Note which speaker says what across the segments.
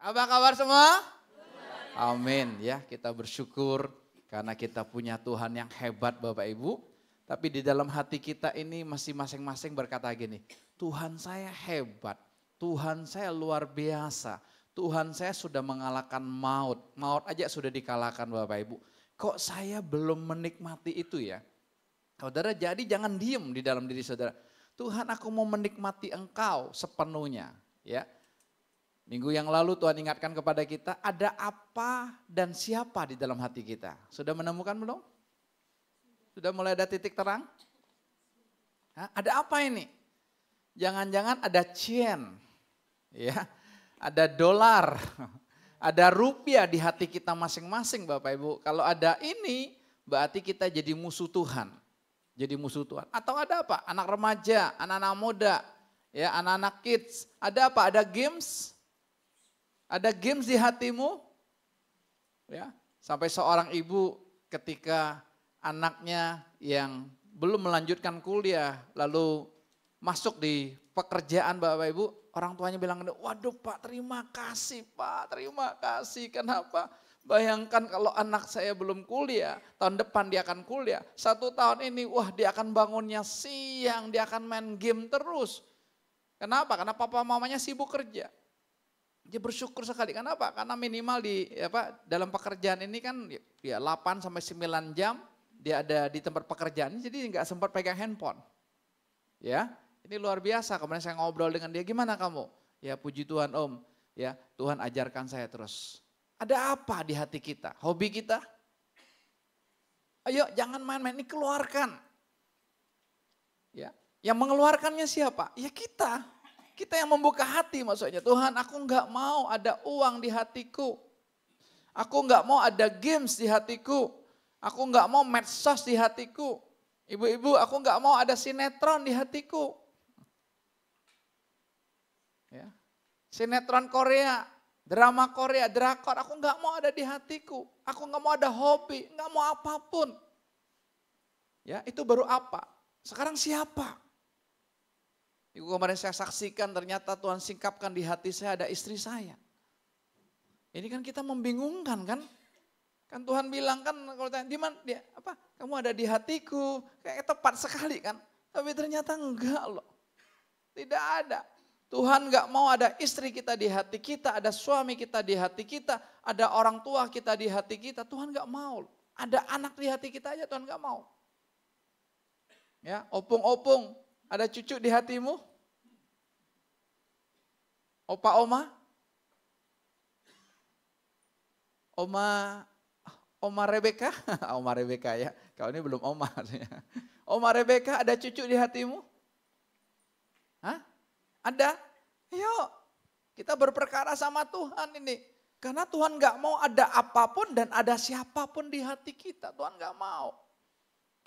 Speaker 1: Apa kabar semua? Amin ya, kita bersyukur karena kita punya Tuhan yang hebat Bapak Ibu. Tapi di dalam hati kita ini masih masing-masing berkata gini, Tuhan saya hebat, Tuhan saya luar biasa, Tuhan saya sudah mengalahkan maut, maut aja sudah dikalahkan Bapak Ibu. Kok saya belum menikmati itu ya? Saudara, jadi jangan diem di dalam diri saudara. Tuhan, aku mau menikmati Engkau sepenuhnya ya. Minggu yang lalu Tuhan ingatkan kepada kita, ada apa dan siapa di dalam hati kita. Sudah menemukan belum? Sudah mulai ada titik terang? Hah? Ada apa ini? Jangan-jangan ada cien, ya, ada dolar, ada rupiah di hati kita masing-masing Bapak Ibu. Kalau ada ini, berarti kita jadi musuh Tuhan. Jadi musuh Tuhan. Atau ada apa? Anak remaja, anak-anak muda, ya, anak-anak kids. Ada apa? Ada games. Ada games di hatimu, ya, sampai seorang ibu ketika anaknya yang belum melanjutkan kuliah lalu masuk di pekerjaan Bapak Ibu, orang tuanya bilang, waduh Pak terima kasih Pak, terima kasih. Kenapa? Bayangkan kalau anak saya belum kuliah, tahun depan dia akan kuliah. 1 tahun ini, wah dia akan bangunnya siang, dia akan main game terus. Kenapa? Karena papa mamanya sibuk kerja. Dia bersyukur sekali, kenapa? Karena minimal dalam pekerjaan ini kan ya 8 sampai 9 jam dia ada di tempat pekerjaan, jadi nggak sempat pegang handphone. Ya, ini luar biasa. Kemudian saya ngobrol dengan dia, gimana kamu? Ya puji Tuhan Om, ya Tuhan ajarkan saya terus. Ada apa di hati kita? Hobi kita? Ayo jangan main-main, ini keluarkan. Ya, yang mengeluarkannya siapa? Ya kita. Kita yang membuka hati maksudnya, Tuhan aku enggak mau ada uang di hatiku. Aku enggak mau ada games di hatiku. Aku enggak mau medsos di hatiku. Ibu-ibu aku enggak mau ada sinetron di hatiku. Ya. Sinetron Korea, drama Korea, drakor, aku enggak mau ada di hatiku. Aku enggak mau ada hobi, enggak mau apapun. Ya, itu baru apa? Sekarang siapa? Itu kemarin saya saksikan ternyata Tuhan singkapkan di hati saya ada istri saya. Ini kan kita membingungkan kan? Kan Tuhan bilang kan kalau tanya di mana dia apa? Kamu ada di hatiku, kayak tepat sekali kan? Tapi ternyata enggak loh. Tidak ada. Tuhan enggak mau ada istri kita di hati kita, ada suami kita di hati kita, ada orang tua kita di hati kita. Tuhan enggak mau. Ada anak di hati kita aja Tuhan enggak mau. Ya, opung-opung. Ada cucu di hatimu? Opa, oma? Oma Rebecca? Oma Rebecca ya, kau ini belum oma. Oma Rebecca ada cucu di hatimu? Hah? Ada? Yuk, kita berperkara sama Tuhan ini. Karena Tuhan gak mau ada apapun dan ada siapapun di hati kita. Tuhan gak mau.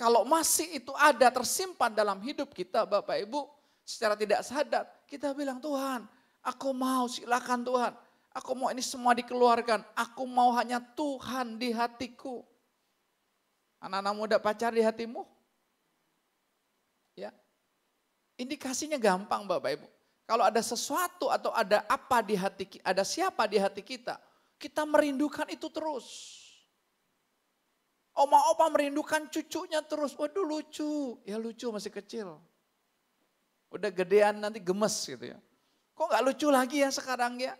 Speaker 1: Kalau masih itu ada tersimpan dalam hidup kita Bapak Ibu, secara tidak sadar kita bilang Tuhan, aku mau silakan Tuhan, aku mau ini semua dikeluarkan, aku mau hanya Tuhan di hatiku. Anak-anak muda pacar di hatimu? Ya, indikasinya gampang Bapak Ibu. Kalau ada sesuatu atau ada apa di hati, ada siapa di hati kita merindukan itu terus. Oma-opa merindukan cucunya terus. Waduh lucu. Ya lucu masih kecil. Udah gedean nanti gemes gitu ya. Kok gak lucu lagi ya sekarang ya?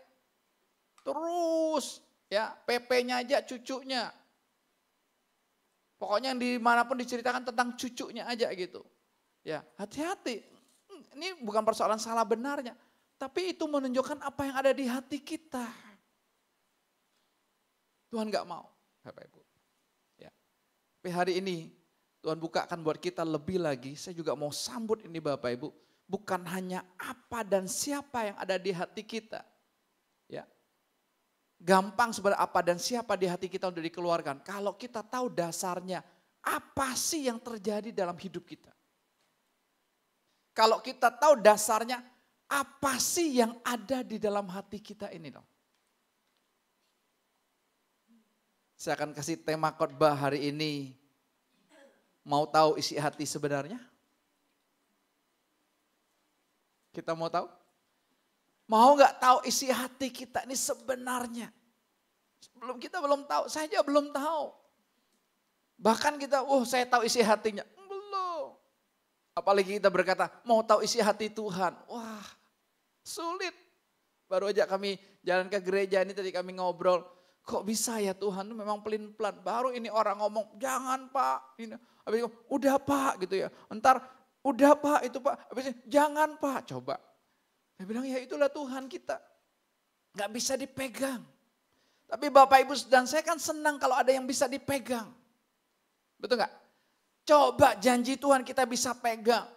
Speaker 1: Terus ya PP-nya aja cucunya. Pokoknya yang dimanapun diceritakan tentang cucunya aja gitu. Ya hati-hati. Ini bukan persoalan salah benarnya. Tapi itu menunjukkan apa yang ada di hati kita. Tuhan gak mau Bapak Ibu. Tapi hari ini Tuhan bukakan buat kita lebih lagi, saya juga mau sambut ini Bapak Ibu. Bukan hanya apa dan siapa yang ada di hati kita. Ya. Gampang sebenarnya apa dan siapa di hati kita udah dikeluarkan. Kalau kita tahu dasarnya, apa sih yang terjadi dalam hidup kita. Kalau kita tahu dasarnya, apa sih yang ada di dalam hati kita ini dong. Saya akan kasih tema khotbah hari ini. Mau tahu isi hati sebenarnya? Kita mau tahu? Mau nggak tahu isi hati kita ini sebenarnya? Kita belum tahu, saya aja belum tahu. Bahkan kita, saya tahu isi hatinya. Belum. Apalagi kita berkata, mau tahu isi hati Tuhan. Wah, sulit. Baru aja kami jalan ke gereja ini tadi kami ngobrol. Kok bisa ya Tuhan itu memang pelin-pelan. Baru ini orang ngomong, jangan Pak. Ini. Habis itu, udah Pak gitu ya. Entar, udah Pak itu Pak. Habis itu, jangan Pak. Coba. Saya bilang ya itulah Tuhan kita. Gak bisa dipegang. Tapi Bapak Ibu dan saya kan senang kalau ada yang bisa dipegang. Betul gak? Coba janji Tuhan kita bisa pegang.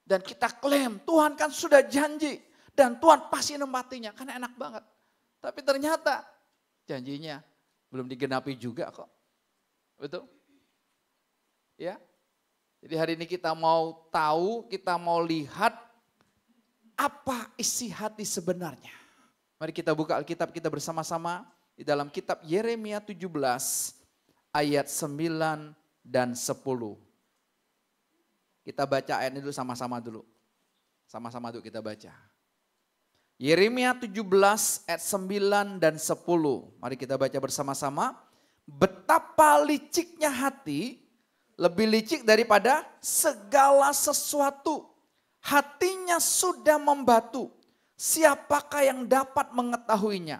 Speaker 1: Dan kita klaim Tuhan kan sudah janji. Dan Tuhan pasti nempatinya. Karena enak banget. Tapi ternyata janjinya belum digenapi juga kok. Betul? Ya. Jadi hari ini kita mau tahu, kita mau lihat apa isi hati sebenarnya. Mari kita buka Alkitab kita bersama-sama di dalam kitab Yeremia 17 ayat 9 dan 10. Kita baca ayat ini dulu sama-sama dulu. Sama-sama dulu kita baca. Yeremia 17 ayat 9 dan 10. Mari kita baca bersama-sama. Betapa liciknya hati, lebih licik daripada segala sesuatu. Hatinya sudah membatu. Siapakah yang dapat mengetahuinya?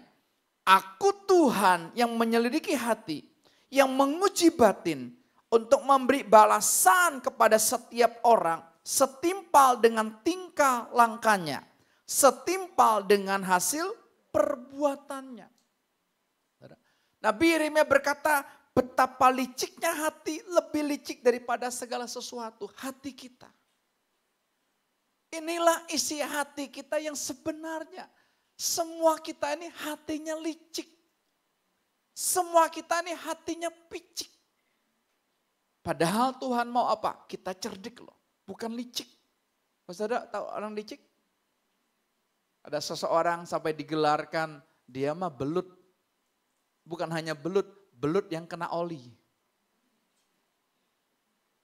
Speaker 1: Aku Tuhan yang menyelidiki hati, yang menguji batin untuk memberi balasan kepada setiap orang setimpal dengan tingkah langkahnya, setimpal dengan hasil perbuatannya. Nabi Yeremia berkata, betapa liciknya hati, lebih licik daripada segala sesuatu, hati kita. Inilah isi hati kita yang sebenarnya. Semua kita ini hatinya licik. Semua kita ini hatinya picik. Padahal Tuhan mau apa? Kita cerdik loh, bukan licik. Saudara tahu orang licik? Ada seseorang sampai digelarkan, dia mah belut. Bukan hanya belut, belut yang kena oli.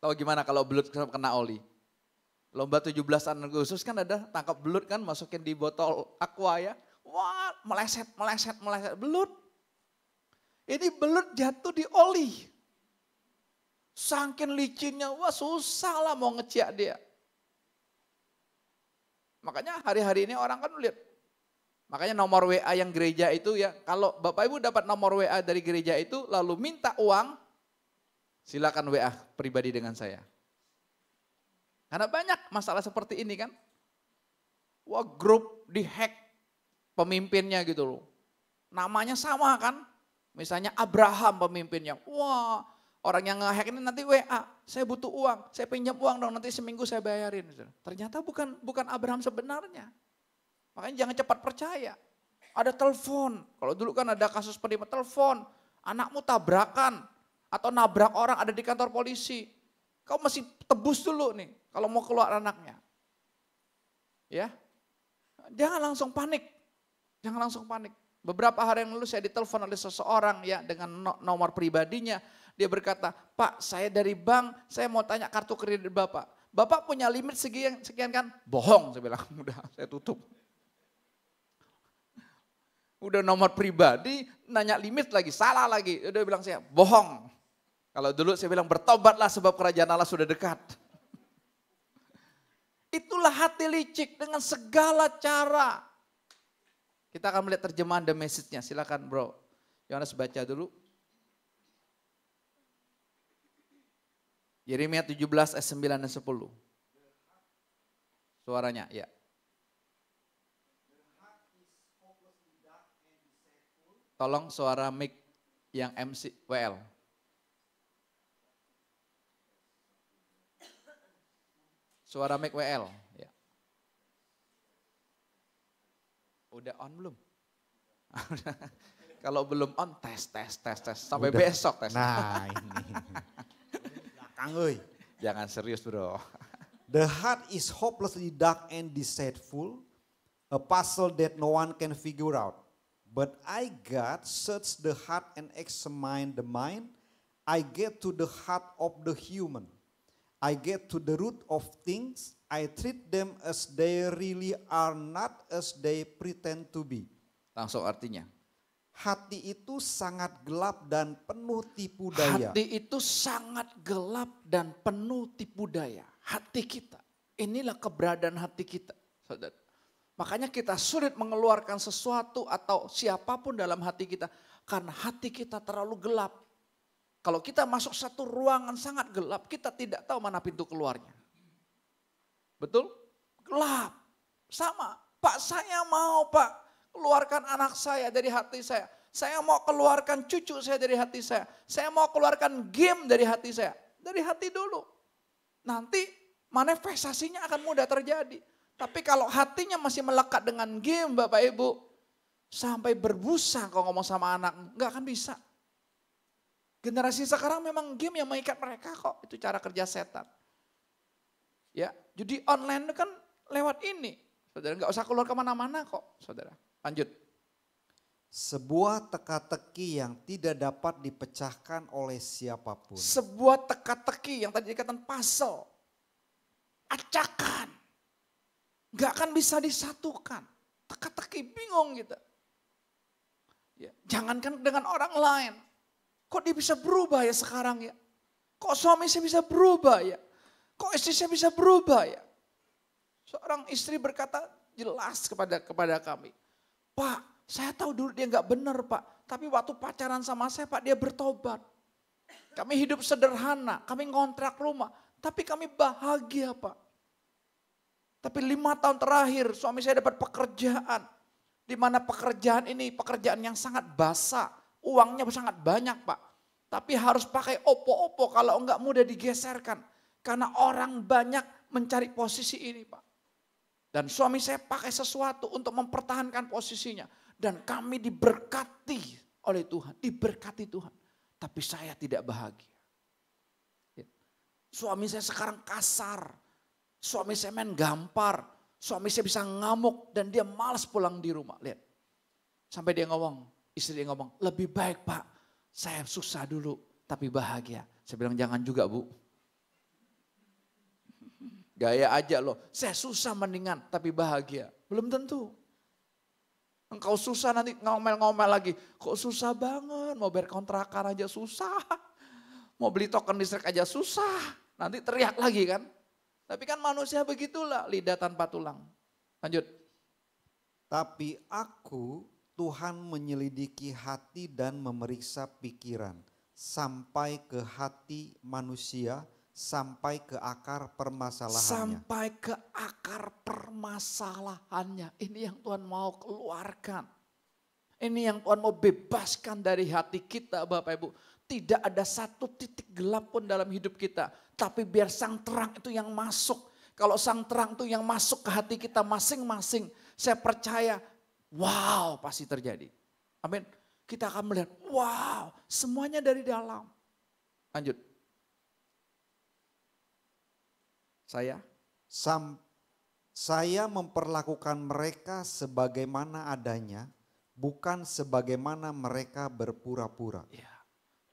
Speaker 1: Tahu gimana kalau belut kena oli? Lomba 17-an Agustus kan ada tangkap belut kan, masukin di botol aqua ya. Wah, meleset. Belut. Ini belut jatuh di oli. Saking licinnya, wah susah lah mau ngeciak dia. Makanya hari-hari ini orang kan lihat. Makanya nomor WA yang gereja itu ya, kalau Bapak Ibu dapat nomor WA dari gereja itu lalu minta uang, silakan WA pribadi dengan saya. Karena banyak masalah seperti ini kan. Wah, grup dihack pemimpinnya gitu loh. Namanya sama kan. Misalnya Abraham pemimpinnya. Wah, orang yang nge-hack ini nanti WA, saya butuh uang, saya pinjam uang dong, nanti seminggu saya bayarin. Ternyata bukan Abraham sebenarnya. Makanya jangan cepat percaya. Ada telepon. Kalau dulu kan ada kasus penipuan telepon. Anakmu tabrakan atau nabrak orang ada di kantor polisi. Kau masih tebus dulu nih kalau mau keluar anaknya. Ya. Jangan langsung panik. Jangan langsung panik. Beberapa hari yang lalu saya ditelepon oleh seseorang ya dengan nomor pribadinya. Dia berkata, Pak saya dari bank, saya mau tanya kartu kredit Bapak. Bapak punya limit sekian kan? Bohong, saya bilang. Udah saya tutup. Udah nomor pribadi, nanya limit lagi, salah lagi. Udah bilang saya, bohong. Kalau dulu saya bilang bertobatlah sebab kerajaan Allah sudah dekat. Itulah hati licik dengan segala cara. Kita akan melihat terjemahan the message-nya. Silakan bro. Yohanes baca dulu. Yeremia 17 ayat 9 dan 10. Suaranya ya. Tolong suara mic yang MC WL. Suara mic WL. Ya. Udah on belum? Kalau belum on tes. Sampai udah. Besok tes.
Speaker 2: Nah ini. Belakang euy.
Speaker 1: Jangan serius bro.
Speaker 2: The heart is hopelessly dark and deceitful, a puzzle that no one can figure out. But I God search the heart and examine the mind. I get to the heart of the human. I get to the root of things. I treat them as they really are, not as they pretend to be.
Speaker 1: Langsung artinya.
Speaker 2: Hati itu sangat gelap dan penuh tipu daya.
Speaker 1: Hati itu sangat gelap dan penuh tipu daya. Hati kita. Inilah keberadaan hati kita, saudara. Makanya kita sulit mengeluarkan sesuatu atau siapapun dalam hati kita. Karena hati kita terlalu gelap. Kalau kita masuk satu ruangan sangat gelap, kita tidak tahu mana pintu keluarnya. Betul? Gelap. Sama. Pak, saya mau Pak keluarkan anak saya dari hati saya. Saya mau keluarkan cucu saya dari hati saya. Saya mau keluarkan game dari hati saya. Dari hati dulu. Nanti manifestasinya akan mudah terjadi. Tapi kalau hatinya masih melekat dengan game Bapak Ibu, sampai berbusa kalau ngomong sama anak, nggak akan bisa. Generasi sekarang memang game yang mengikat mereka kok, itu cara kerja setan. Ya, jadi online itu kan lewat ini, saudara nggak usah keluar kemana-mana kok, saudara. Lanjut.
Speaker 2: Sebuah teka-teki yang tidak dapat dipecahkan oleh siapapun.
Speaker 1: Sebuah teka-teki yang tadi dikatakan puzzle, acakan. Gak akan bisa disatukan. Teka-teki bingung gitu. Ya, jangankan dengan orang lain. Kok dia bisa berubah ya sekarang ya? Kok suami saya bisa berubah ya? Kok istri saya bisa berubah ya? Seorang istri berkata jelas kepada kami. Pak, saya tahu dulu dia gak benar Pak. Tapi waktu pacaran sama saya Pak dia bertobat. Kami hidup sederhana, kami ngontrak rumah. Tapi kami bahagia Pak. Tapi 5 tahun terakhir suami saya dapat pekerjaan. Di mana pekerjaan ini pekerjaan yang sangat basah. Uangnya sangat banyak Pak. Tapi harus pakai opo-opo kalau enggak mudah digeserkan. Karena orang banyak mencari posisi ini Pak. Dan suami saya pakai sesuatu untuk mempertahankan posisinya. Dan kami diberkati oleh Tuhan. Diberkati Tuhan. Tapi saya tidak bahagia. Suami saya sekarang kasar. Suami saya main gampar, suami saya bisa ngamuk dan dia malas pulang di rumah. Lihat, sampai dia ngomong, istri dia ngomong, lebih baik Pak, saya susah dulu tapi bahagia. Saya bilang jangan juga Bu. Gaya aja loh, saya susah mendingan tapi bahagia. Belum tentu. Engkau susah nanti ngomel-ngomel lagi, kok susah banget, mau bayar kontrakan aja susah. Mau beli token listrik aja susah, nanti teriak lagi kan. Tapi kan manusia begitulah, lidah tanpa tulang. Lanjut.
Speaker 2: Tapi aku, Tuhan menyelidiki hati dan memeriksa pikiran. Sampai ke hati manusia, sampai ke akar permasalahannya.
Speaker 1: Sampai ke akar permasalahannya. Ini yang Tuhan mau keluarkan. Ini yang Tuhan mau bebaskan dari hati kita Bapak Ibu. Tidak ada satu titik gelap pun dalam hidup kita. Tapi biar sang terang itu yang masuk. Kalau sang terang itu yang masuk ke hati kita masing-masing. Saya percaya, wow pasti terjadi. Amin. Kita akan melihat, wow semuanya dari dalam. Lanjut.
Speaker 2: Saya memperlakukan mereka sebagaimana adanya. Bukan sebagaimana mereka berpura-pura.
Speaker 1: Ya.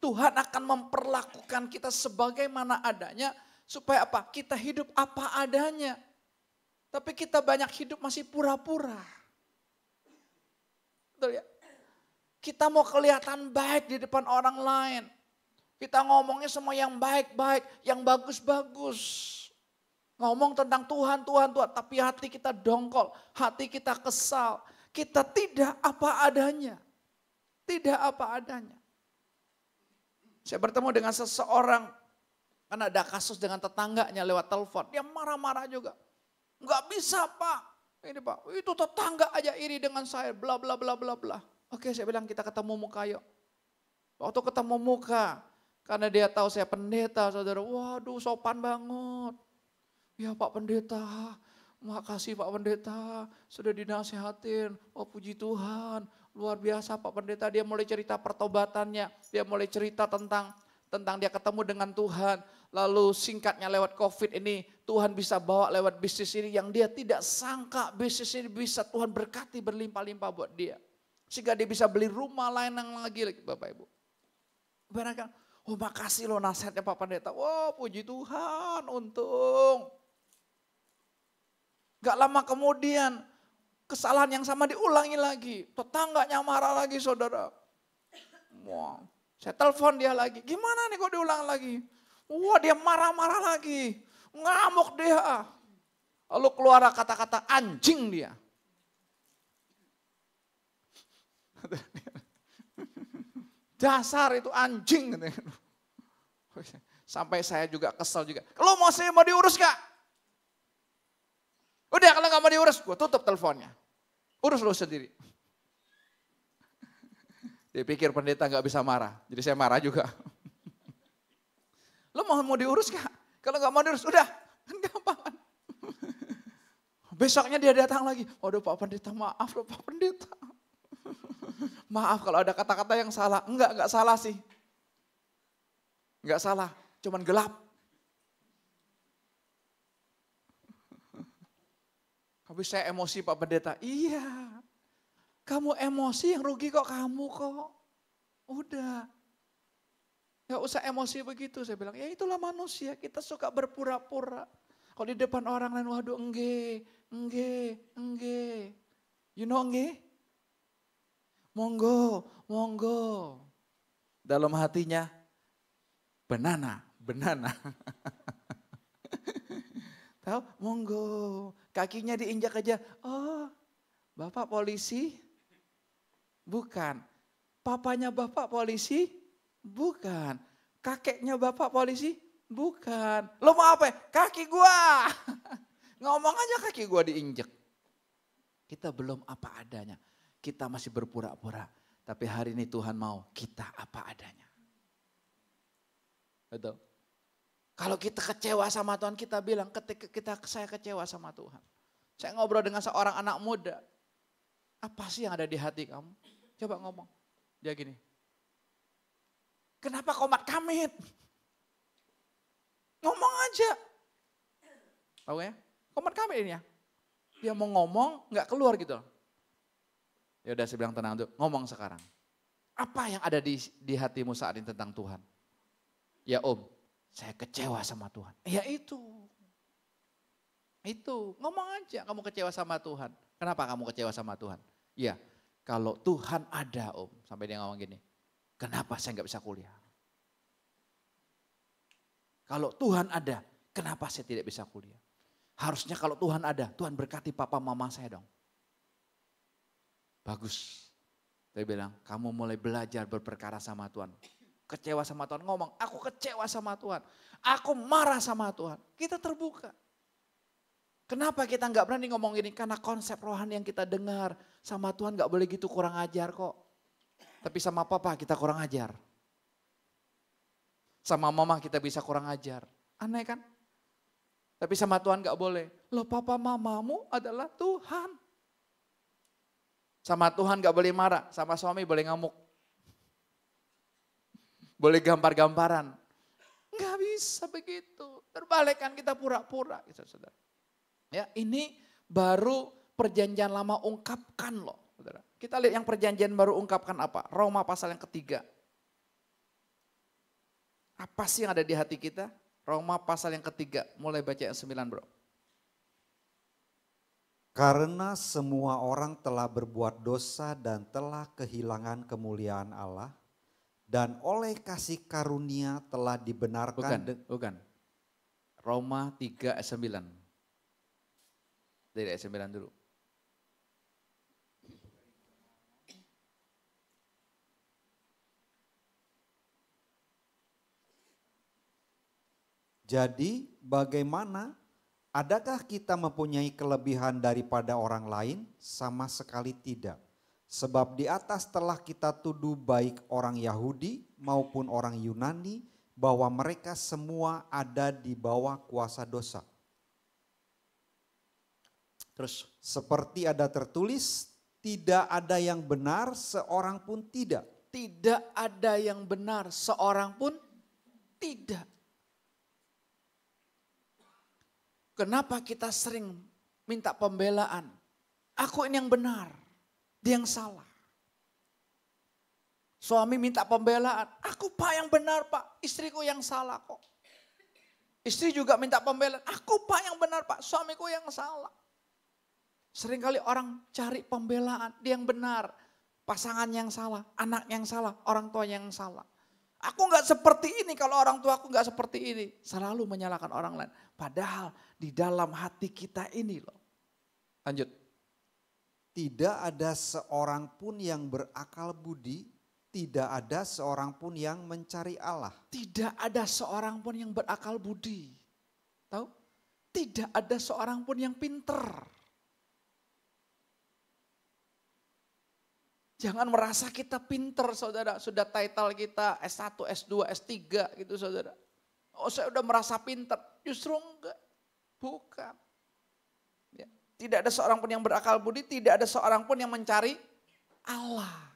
Speaker 1: Tuhan akan memperlakukan kita sebagaimana adanya supaya apa? Kita hidup apa adanya. Tapi kita banyak hidup masih pura-pura. Betul ya? Kita mau kelihatan baik di depan orang lain. Kita ngomongnya semua yang baik-baik, yang bagus-bagus. Ngomong tentang Tuhan, Tuhan, Tuhan. Tapi hati kita dongkol, hati kita kesal. Kita tidak apa adanya. Tidak apa adanya. Saya bertemu dengan seseorang, kan ada kasus dengan tetangganya lewat telepon. Dia marah-marah juga. Enggak bisa Pak. Ini Pak, itu tetangga aja iri dengan saya, bla bla bla bla bla. Oke saya bilang kita ketemu muka yuk. Waktu ketemu muka, karena dia tahu saya pendeta saudara. Waduh sopan banget. Ya Pak Pendeta, makasih Pak Pendeta, sudah dinasihatin. Oh puji Tuhan. Luar biasa Pak Pendeta, dia mulai cerita pertobatannya, dia mulai cerita tentang dia ketemu dengan Tuhan. Lalu singkatnya lewat COVID ini Tuhan bisa bawa lewat bisnis ini yang dia tidak sangka bisnis ini bisa Tuhan berkati berlimpah-limpah buat dia. Sehingga dia bisa beli rumah lain yang lagi Bapak Ibu. Barangkali, Oh makasih loh nasihatnya Pak Pendeta. Wah puji Tuhan, untung. Gak lama kemudian kesalahan yang sama diulangi lagi. Tetangganya marah lagi saudara. Wah, saya telepon dia lagi. Gimana nih kok diulang lagi? Wah dia marah-marah lagi. Ngamuk dia. Lalu keluar kata-kata anjing dia. Dasar itu anjing. Sampai saya juga kesel juga. Kalau mau diurus gak? Udah kalau gak mau diurus, gue tutup teleponnya. Urus lo sendiri. Dia pikir pendeta gak bisa marah. Jadi saya marah juga. Lo mau diurus gak? Kalau gak mau diurus, udah. Kan gampang kan. Besoknya dia datang lagi. Waduh Pak Pendeta, maaf loh Pak Pendeta. Maaf kalau ada kata-kata yang salah. Enggak salah sih. Enggak salah, cuman gelap. Habis saya emosi Pak Pendeta. Iya, kamu emosi yang rugi kok kamu kok. Udah. Gak usah emosi begitu. Saya bilang, ya itulah manusia, kita suka berpura-pura. Kalau di depan orang lain, waduh enggak. You know enggak? Monggo. Dalam hatinya, banana. Tahu? Monggo. Kakinya diinjak aja. Oh, Bapak polisi? Bukan. Papanya Bapak polisi? Bukan. Kakeknya Bapak polisi? Bukan. Lo mau apa? Kaki gua. Ngomong aja kaki gua diinjek. Kita belum apa adanya. Kita masih berpura-pura. Tapi hari ini Tuhan mau kita apa adanya. Betul. Kalau kita kecewa sama Tuhan, kita bilang ketika saya kecewa sama Tuhan. Saya ngobrol dengan seorang anak muda. Apa sih yang ada di hati kamu? Coba ngomong. Dia gini. Kenapa komat kamit? Ngomong aja. Tahu ya? Komat kamit ini ya. Dia mau ngomong, nggak keluar gitu. Ya udah saya bilang tenang tuh, ngomong sekarang. Apa yang ada di hatimu saat ini tentang Tuhan? Ya Om, saya kecewa sama Tuhan. Ya itu. Ngomong aja kamu kecewa sama Tuhan. Kenapa kamu kecewa sama Tuhan? Ya, kalau Tuhan ada Om. Sampai dia ngomong gini, kenapa saya nggak bisa kuliah? Kalau Tuhan ada, kenapa saya tidak bisa kuliah? Harusnya kalau Tuhan ada, Tuhan berkati papa mama saya dong. Bagus. Dia bilang, kamu mulai belajar berperkara sama Tuhan. Kecewa sama Tuhan, ngomong, aku kecewa sama Tuhan. Aku marah sama Tuhan. Kita terbuka. Kenapa kita nggak berani ngomong gini? Karena konsep rohani yang kita dengar sama Tuhan nggak boleh gitu, kurang ajar kok. Tapi sama papa kita kurang ajar. Sama mama kita bisa kurang ajar. Aneh kan? Tapi sama Tuhan nggak boleh. Loh papa mamamu adalah Tuhan. Sama Tuhan gak boleh marah, sama suami boleh ngamuk. Boleh gampar-gamparan. Gak bisa begitu. Terbalik kan kita pura-pura. Gitu, saudara. Ya, ini baru perjanjian lama ungkapkan loh. Saudara. Kita lihat yang perjanjian baru ungkapkan apa? Roma pasal yang ketiga. Apa sih yang ada di hati kita? Roma pasal yang ketiga, mulai baca yang 9 bro.
Speaker 2: Karena semua orang telah berbuat dosa dan telah kehilangan kemuliaan Allah. Dan oleh kasih karunia telah dibenarkan.
Speaker 1: Bukan. Roma 3 ayat 9. Dari ayat 9 dulu.
Speaker 2: Jadi bagaimana? Adakah kita mempunyai kelebihan daripada orang lain? Sama sekali tidak. Sebab di atas telah kita tuduh baik orang Yahudi maupun orang Yunani bahwa mereka semua ada di bawah kuasa dosa. Terus seperti ada tertulis, tidak ada yang benar seorang pun tidak.
Speaker 1: Tidak ada yang benar seorang pun tidak. Kenapa kita sering minta pembelaan? Aku ini yang benar, dia yang salah. Suami minta pembelaan. Aku Pak yang benar Pak, istriku yang salah kok. Istri juga minta pembelaan. Aku Pak yang benar Pak, suamiku yang salah. Seringkali orang cari pembelaan, dia yang benar. Pasangan yang salah, anak yang salah, orang tua yang salah. Aku nggak seperti ini kalau orang tua aku nggak seperti ini. Selalu menyalahkan orang lain. Padahal di dalam hati kita ini loh. Lanjut.
Speaker 2: Tidak ada seorang pun yang berakal budi, tidak ada seorang pun yang mencari Allah.
Speaker 1: Tidak ada seorang pun yang berakal budi. Tahu? Tidak ada seorang pun yang pinter. Jangan merasa kita pinter saudara, sudah title kita S1, S2, S3 gitu saudara. Oh saya udah merasa pinter, justru enggak, bukan. Ya. Tidak ada seorang pun yang berakal budi, tidak ada seorang pun yang mencari Allah.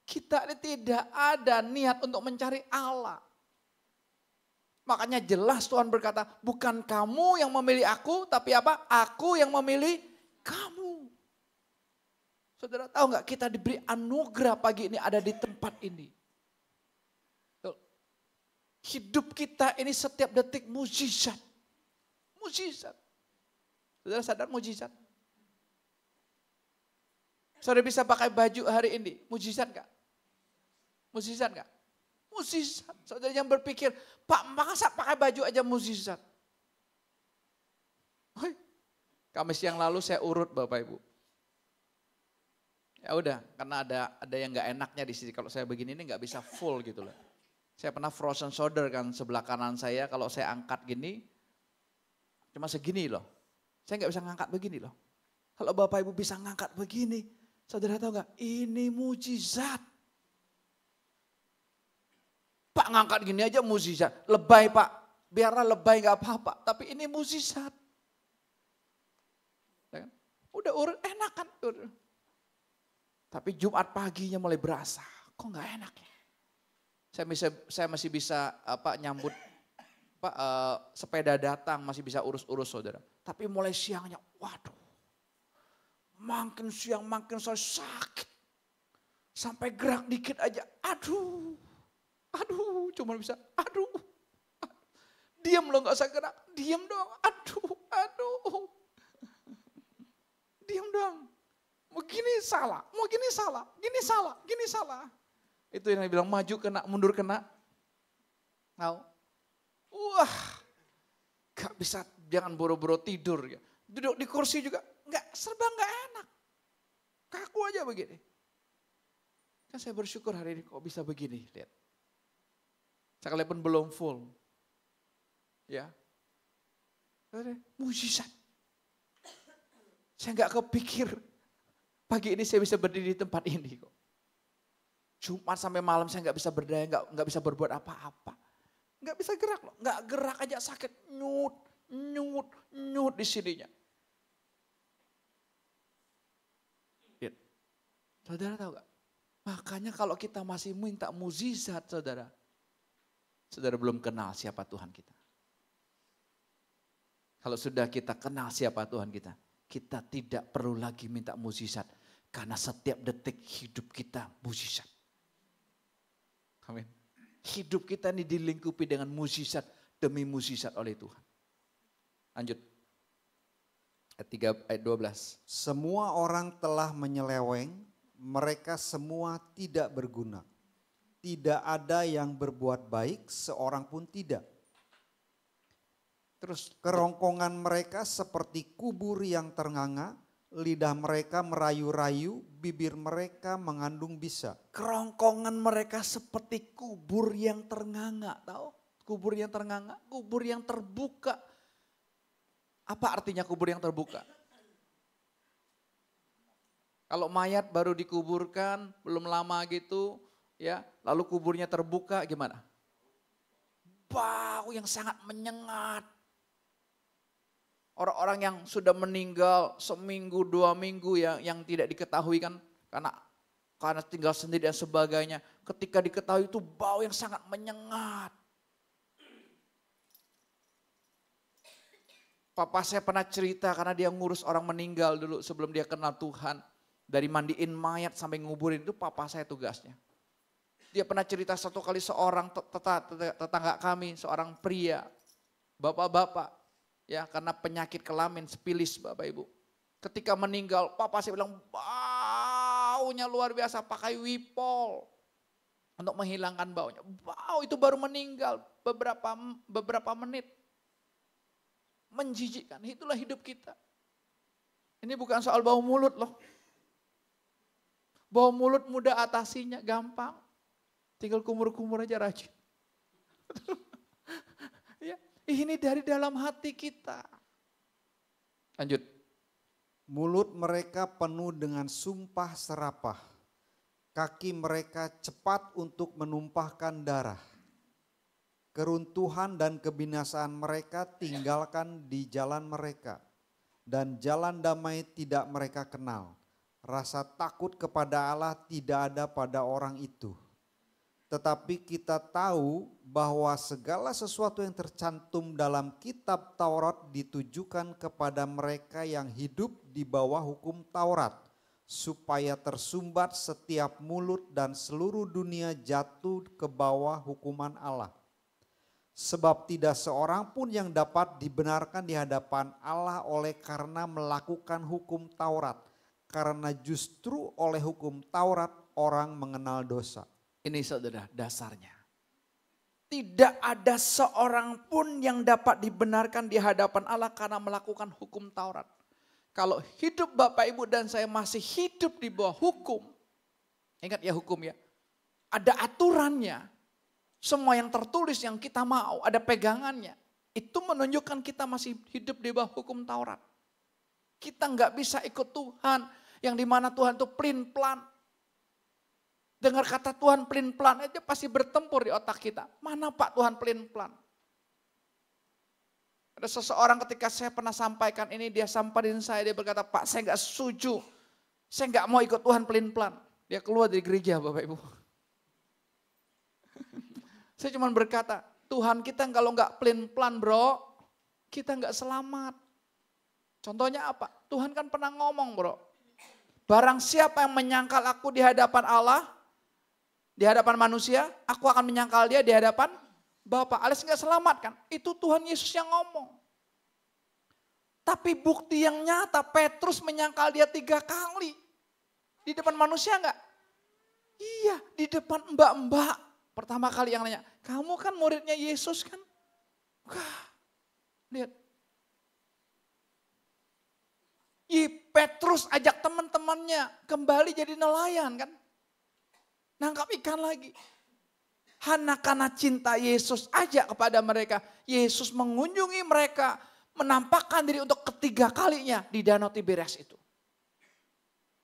Speaker 1: Kita ini tidak ada niat untuk mencari Allah. Makanya jelas Tuhan berkata, bukan kamu yang memilih aku, tapi apa? Aku yang memilih kamu. Saudara tahu nggak kita diberi anugerah pagi ini ada di tempat ini. Hidup kita ini setiap detik mujizat. Mujizat. Saudara sadar mujizat? Saudara bisa pakai baju hari ini, mujizat nggak? Mujizat nggak? Mujizat. Saudara yang berpikir, Pak masa pakai baju aja mujizat? Kamis yang lalu saya urut Bapak Ibu. Ya udah, karena ada yang nggak enaknya di sini. Kalau saya begini ini nggak bisa full gitu loh. Saya pernah frozen shoulder kan sebelah kanan saya. Kalau saya angkat gini, cuma segini loh. Saya nggak bisa ngangkat begini loh. Kalau Bapak Ibu bisa ngangkat begini, saudara tahu nggak? Ini mujizat. Pak ngangkat gini aja mujizat. Lebay Pak, biarlah lebay nggak apa-apa. Tapi ini mujizat. Udah urut enak kan? Tapi Jumat paginya mulai berasa, kok nggak enak ya? Saya masih bisa nyambut sepeda datang, masih bisa urus-urus saudara. Tapi mulai siangnya, waduh, makin siang makin saya sakit, sampai gerak dikit aja, aduh, cuma bisa, diam loh nggak usah gerak, diam dong, aduh, diam dong. Gini salah, mau gini salah. Itu yang bilang maju kena, mundur kena. Tahu? Wah, gak bisa, jangan boro-boro tidur. Ya. Duduk di kursi juga, serba gak enak. Kaku aja begini. Kan saya bersyukur hari ini kok bisa begini, lihat. Sekalipun belum full. Ya. Mujizat. Saya gak kepikir. Pagi ini saya bisa berdiri di tempat ini kok. Jumat sampai malam saya nggak bisa berdaya, nggak bisa berbuat apa-apa. Nggak bisa gerak loh, nggak gerak aja sakit, nyut di sininya. Saudara tahu gak? Makanya kalau kita masih minta mukjizat saudara belum kenal siapa Tuhan kita. Kalau sudah kita kenal siapa Tuhan kita tidak perlu lagi minta mukjizat. Karena setiap detik hidup kita mukjizat. Amin. Hidup kita ini dilingkupi dengan mukjizat demi mukjizat oleh Tuhan. Lanjut. Ayat 12.
Speaker 2: Semua orang telah menyeleweng, mereka semua tidak berguna. Tidak ada yang berbuat baik, seorang pun tidak. Terus kerongkongan mereka seperti kubur yang ternganga, lidah mereka merayu-rayu, bibir mereka mengandung bisa.
Speaker 1: Kerongkongan mereka seperti kubur yang ternganga, tahu? Kubur yang ternganga, kubur yang terbuka. Apa artinya kubur yang terbuka? Kalau mayat baru dikuburkan, belum lama gitu, ya, lalu kuburnya terbuka, gimana? Bau yang sangat menyengat. Orang-orang yang sudah meninggal seminggu, 2 minggu yang tidak diketahui kan karena tinggal sendiri dan sebagainya. Ketika diketahui itu bau yang sangat menyengat. Papa saya pernah cerita karena dia ngurus orang meninggal dulu sebelum dia kenal Tuhan. Dari mandiin mayat sampai nguburin itu papa saya tugasnya. Dia pernah cerita satu kali seorang tetangga kami, seorang pria, bapak-bapak, ya karena penyakit kelamin, sifilis Bapak Ibu. Ketika meninggal, papa saya bilang baunya luar biasa, pakai wipol untuk menghilangkan baunya. Bau itu baru meninggal beberapa menit. Menjijikkan, itulah hidup kita. Ini bukan soal bau mulut loh. Bau mulut mudah atasinya, gampang. Tinggal kumur-kumur aja rajin. Ya, ini dari dalam hati kita. Lanjut.
Speaker 2: Mulut mereka penuh dengan sumpah serapah. Kaki mereka cepat untuk menumpahkan darah. Keruntuhan dan kebinasaan mereka tinggalkan di jalan mereka. Dan jalan damai tidak mereka kenal. Rasa takut kepada Allah tidak ada pada orang itu. Tetapi kita tahu bahwa segala sesuatu yang tercantum dalam kitab Taurat ditujukan kepada mereka yang hidup di bawah hukum Taurat, supaya tersumbat setiap mulut dan seluruh dunia jatuh ke bawah hukuman Allah. Sebab tidak seorang pun yang dapat dibenarkan di hadapan Allah oleh karena melakukan hukum Taurat, karena justru oleh hukum Taurat orang mengenal dosa.
Speaker 1: Ini saudara dasarnya. Tidak ada seorang pun yang dapat dibenarkan di hadapan Allah karena melakukan hukum Taurat. Kalau hidup Bapak Ibu dan saya masih hidup di bawah hukum. Ingat ya hukum ya. Ada aturannya. Semua yang tertulis yang kita mau ada pegangannya. Itu menunjukkan kita masih hidup di bawah hukum Taurat. Kita nggak bisa ikut Tuhan yang dimana Tuhan itu pelin-pelan. Dengar kata Tuhan pelin-pelan aja pasti bertempur di otak kita. Mana Pak Tuhan pelin-pelan? Ada seseorang ketika saya pernah sampaikan ini, dia samperin saya, dia berkata, Pak saya nggak setuju. Saya nggak mau ikut Tuhan pelin-pelan. Dia keluar dari gereja Bapak Ibu. Saya cuma berkata, Tuhan kita kalau nggak pelin-pelan bro, kita nggak selamat. Contohnya apa? Tuhan kan pernah ngomong bro. Barang siapa yang menyangkal aku di hadapan Allah, di hadapan manusia, aku akan menyangkal dia di hadapan Bapa. Alias nggak selamat kan? Itu Tuhan Yesus yang ngomong. Tapi bukti yang nyata, Petrus menyangkal dia 3 kali. Di depan manusia nggak? Iya, di depan mbak-mbak. Pertama kali yang nanya, kamu kan muridnya Yesus kan? Wah, lihat. Petrus ajak teman-temannya kembali jadi nelayan kan? Nangkap ikan lagi. Karena cinta Yesus aja kepada mereka. Yesus mengunjungi mereka. Menampakkan diri untuk ketiga kalinya di Danau Tiberias itu.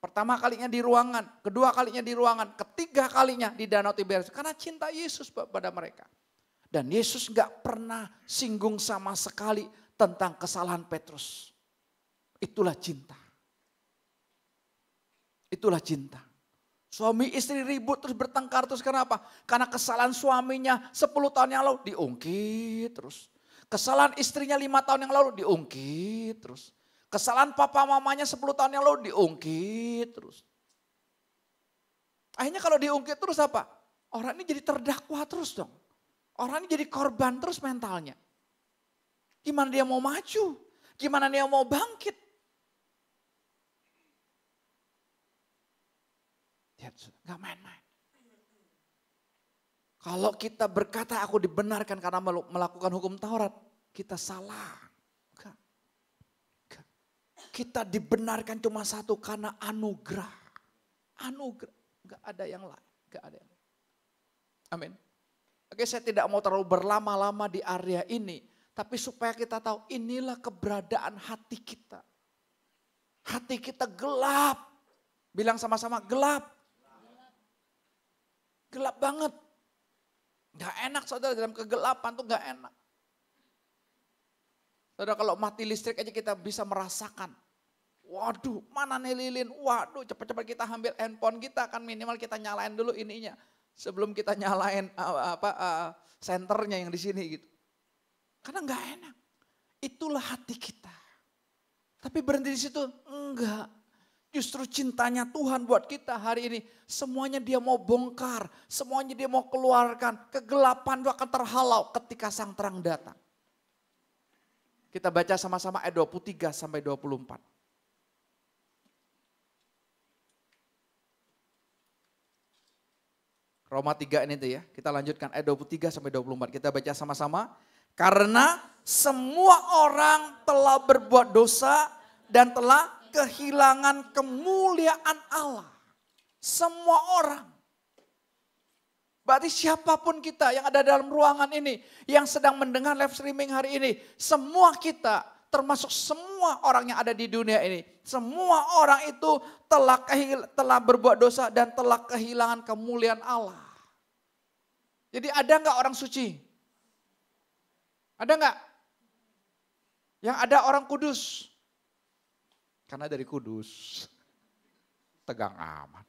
Speaker 1: Pertama kalinya di ruangan. Kedua kalinya di ruangan. Ketiga kalinya di Danau Tiberias. Karena cinta Yesus pada mereka. Dan Yesus gak pernah singgung sama sekali tentang kesalahan Petrus. Itulah cinta. Itulah cinta. Suami istri ribut terus bertengkar terus kenapa? Karena kesalahan suaminya 10 tahun yang lalu diungkit terus. Kesalahan istrinya 5 tahun yang lalu diungkit terus. Kesalahan papa mamanya 10 tahun yang lalu diungkit terus. Akhirnya kalau diungkit terus apa? Orang ini jadi terdakwa terus dong. Orang ini jadi korban terus mentalnya. Gimana dia mau maju? Gimana dia mau bangkit? Lihat, gak main-main. Kalau kita berkata aku dibenarkan karena melakukan hukum Taurat, kita salah. Kita dibenarkan cuma satu karena anugerah. Anugerah, gak ada yang lain. Gak ada yang lain. Amin. Oke, saya tidak mau terlalu berlama-lama di area ini. Tapi supaya kita tahu inilah keberadaan hati kita. Hati kita gelap. Bilang sama-sama gelap. Gelap banget. Gak enak saudara, dalam kegelapan tuh gak enak. Saudara kalau mati listrik aja kita bisa merasakan. Waduh mana nih lilin, waduh cepat-cepat kita ambil handphone kita kan minimal kita nyalain dulu ininya. Sebelum kita nyalain senternya yang di sini gitu. Karena gak enak. Itulah hati kita. Tapi berhenti di situ? Enggak. Justru cintanya Tuhan buat kita hari ini, semuanya dia mau bongkar, semuanya dia mau keluarkan. Kegelapan itu akan terhalau ketika sang terang datang. Kita baca sama-sama ayat 23 sampai 24. Roma 3 ini tuh ya, kita lanjutkan ayat 23 sampai 24. Kita baca sama-sama. Karena semua orang telah berbuat dosa dan telah kehilangan kemuliaan Allah. Semua orang. Berarti siapapun kita yang ada dalam ruangan ini, yang sedang mendengar live streaming hari ini, semua kita, termasuk semua orang yang ada di dunia ini, semua orang itu telah berbuat dosa dan telah kehilangan kemuliaan Allah. Jadi ada enggak orang suci? Ada enggak? Yang ada orang kudus? Karena dari kudus, tegang amat.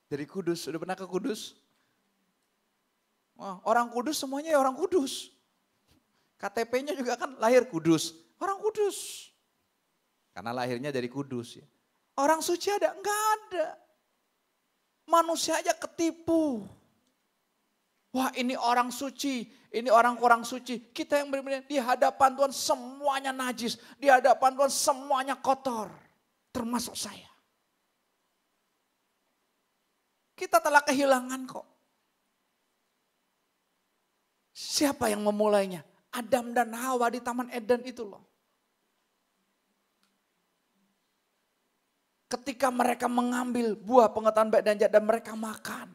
Speaker 1: Dari kudus, udah pernah ke kudus? Wah, orang kudus semuanya orang kudus. KTP-nya juga kan lahir kudus, orang kudus. Karena lahirnya dari kudus ya. Orang suci ada? Enggak ada. Manusia aja ketipu. Wah ini orang suci, ini orang kurang suci. Kita yang benar-benar di hadapan Tuhan semuanya najis. Di hadapan Tuhan semuanya kotor. Termasuk saya. Kita telah kehilangan kok. Siapa yang memulainya? Adam dan Hawa di Taman Eden itu loh. Ketika mereka mengambil buah pengetahuan baik dan jahat dan mereka makan.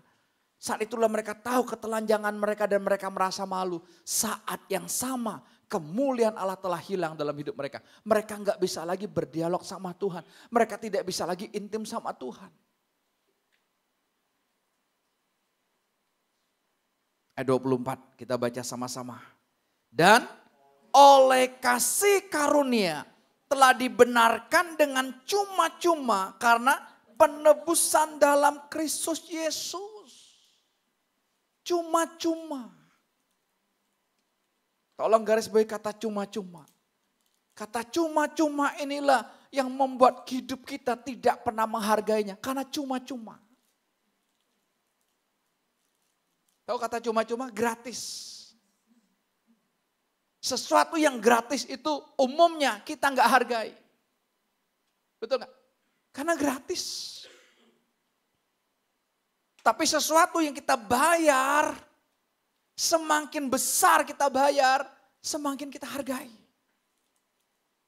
Speaker 1: Saat itulah mereka tahu ketelanjangan mereka dan mereka merasa malu. Saat yang sama kemuliaan Allah telah hilang dalam hidup mereka. Mereka nggak bisa lagi berdialog sama Tuhan. Mereka tidak bisa lagi intim sama Tuhan. Ayat 24 kita baca sama-sama. Dan oleh kasih karunia telah dibenarkan dengan cuma-cuma karena penebusan dalam Kristus Yesus. Cuma-cuma. Tolong garis bawahi kata cuma-cuma. Kata cuma-cuma inilah yang membuat hidup kita tidak pernah menghargainya. Karena cuma-cuma. Tahu kata cuma-cuma? Gratis. Sesuatu yang gratis itu umumnya kita nggak hargai. Betul nggak? Karena gratis. Tapi sesuatu yang kita bayar, semakin besar kita bayar, semakin kita hargai.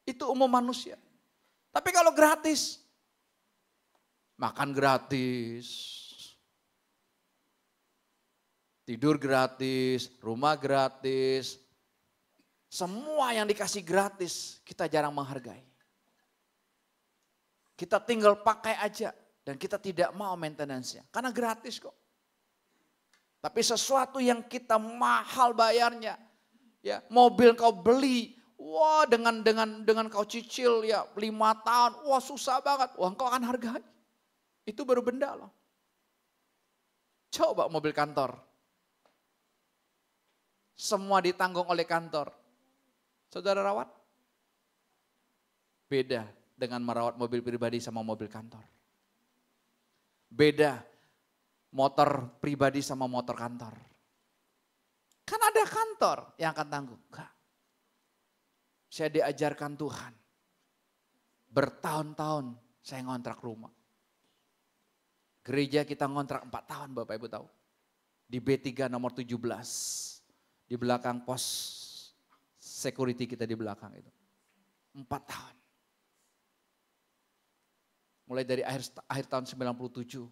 Speaker 1: Itu umum manusia. Tapi kalau gratis, makan gratis, tidur gratis, rumah gratis, semua yang dikasih gratis, kita jarang menghargai. Kita tinggal pakai aja. Dan kita tidak mau maintenance-nya. Karena gratis kok. Tapi sesuatu yang kita mahal bayarnya. Ya, mobil kau beli. Wah dengan kau cicil ya 5 tahun. Wah susah banget. Wah kau akan hargai. Itu baru benda loh. Coba mobil kantor. Semua ditanggung oleh kantor. Saudara rawat? Beda dengan merawat mobil pribadi sama mobil kantor. Beda motor pribadi sama motor kantor. Kan ada kantor yang akan tanggung. Enggak. Saya diajarkan Tuhan. Bertahun-tahun saya ngontrak rumah. Gereja kita ngontrak 4 tahun Bapak Ibu tahu. Di B3 nomor 17. Di belakang pos security kita di belakang itu. 4 tahun. Mulai dari akhir tahun 97.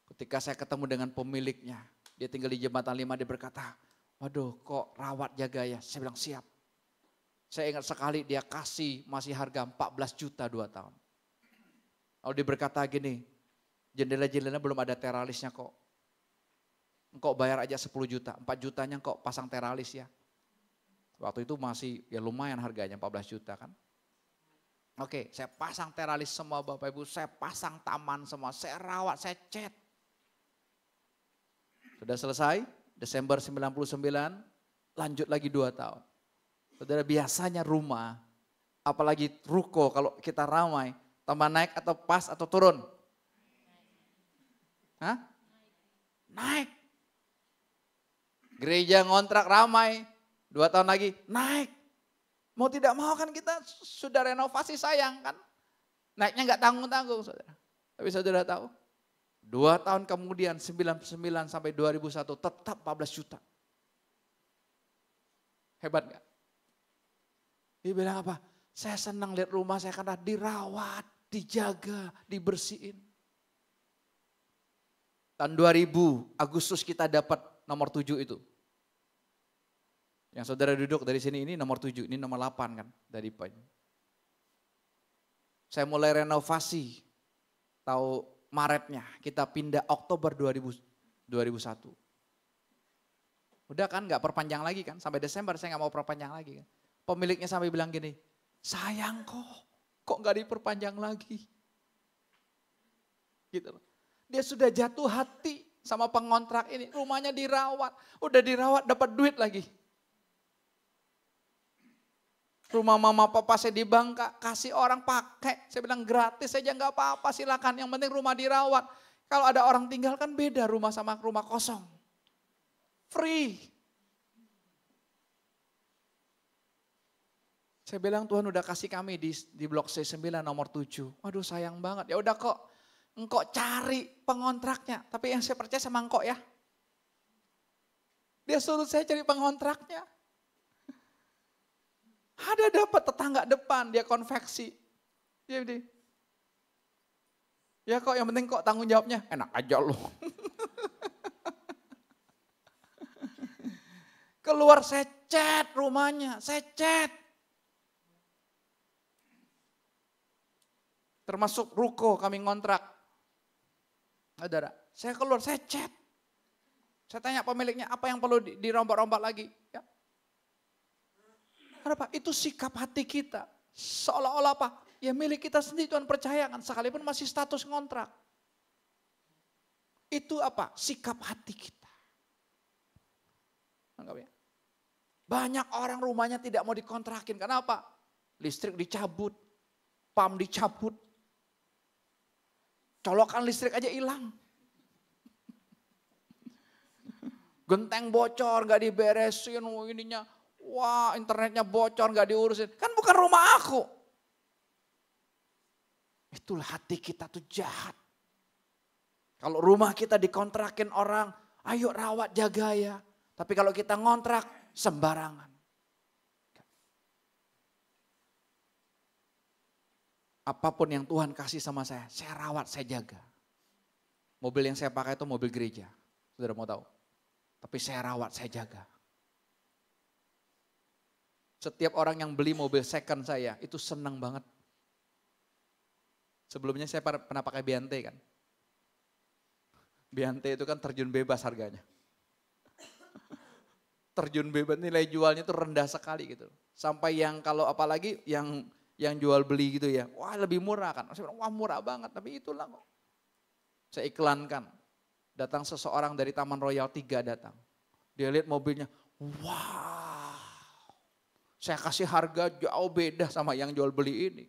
Speaker 1: Ketika saya ketemu dengan pemiliknya. Dia tinggal di Jembatan 5, dia berkata, waduh kok rawat jaga ya. Saya bilang siap. Saya ingat sekali dia kasih masih harga 14 juta 2 tahun. Lalu dia berkata gini, jendela-jendela belum ada teralisnya kok. Engkau bayar aja 10 juta, 4 jutanya kok pasang teralis ya. Waktu itu masih ya lumayan harganya 14 juta kan. Oke, saya pasang teralis semua Bapak Ibu, saya pasang taman semua, saya rawat, saya cat. Sudah selesai, Desember 99, lanjut lagi 2 tahun. Saudara biasanya rumah, apalagi ruko kalau kita ramai, Tambah naik atau pas atau turun? Hah? Naik. Gereja ngontrak ramai, 2 tahun lagi naik. Mau tidak mau kan kita sudah renovasi sayang kan. Naiknya nggak tanggung-tanggung saudara. Tapi saudara tahu, 2 tahun kemudian 99 sampai 2001 tetap 14 juta. Hebat nggak? Dia bilang apa? Saya senang lihat rumah saya karena dirawat, dijaga, dibersihin. Tahun 2000 Agustus kita dapat nomor 7 itu. Yang saudara duduk dari sini ini nomor 7, ini nomor 8 kan dari poin. Saya mulai renovasi, tahu Maretnya, kita pindah Oktober 2001. Udah kan gak perpanjang lagi kan, sampai Desember saya gak mau perpanjang lagi kan. Pemiliknya sampai bilang gini, sayang kok gak diperpanjang lagi. Gitu loh. Dia sudah jatuh hati sama pengontrak ini, rumahnya dirawat, udah dirawat dapat duit lagi. Rumah mama papa saya di Bangka, kasih orang pakai. Saya bilang gratis saja nggak apa-apa silakan, yang penting rumah dirawat. Kalau ada orang tinggal kan beda rumah sama rumah kosong. Free. Saya bilang Tuhan udah kasih kami di blok C9 nomor 7. Waduh sayang banget, ya udah kok engkau cari pengontraknya. Tapi yang saya percaya sama engkau ya. Dia suruh saya cari pengontraknya. Ada dapat tetangga depan, dia konveksi. Jadi, ya kok yang penting kok tanggung jawabnya, enak aja loh. Keluar saya cat rumahnya, saya cat. Termasuk ruko kami ngontrak. Saudara, saya keluar, saya cat. Saya tanya pemiliknya apa yang perlu dirombak-rombak lagi. Ya. Kenapa? Itu sikap hati kita. Seolah-olah apa? Ya milik kita sendiri Tuhan percayakan. Sekalipun masih status ngontrak. Itu apa? Sikap hati kita. Anggap ya. Banyak orang rumahnya tidak mau dikontrakin. Kenapa? Listrik dicabut. Pam dicabut. Colokan listrik aja hilang. Genteng bocor gak diberesin. Ininya. Wah internetnya bocor gak diurusin. Kan bukan rumah aku. Itulah hati kita tuh jahat. Kalau rumah kita dikontrakin orang, ayo rawat jaga ya. Tapi kalau kita ngontrak, sembarangan. Apapun yang Tuhan kasih sama saya rawat, saya jaga. Mobil yang saya pakai itu mobil gereja. Saudara mau tahu? Tapi saya rawat, saya jaga. Setiap orang yang beli mobil second saya itu senang banget. Sebelumnya saya pernah pakai Biante kan. Biante itu kan terjun bebas harganya. Terjun bebas nilai jualnya itu rendah sekali gitu. Sampai yang kalau apalagi yang jual beli gitu ya. Wah lebih murah kan. Saya bilang wah murah banget tapi itulah kok. Saya iklankan. Datang seseorang dari Taman Royal 3 datang. Dia lihat mobilnya. Wah. Saya kasih harga jauh beda sama yang jual beli ini.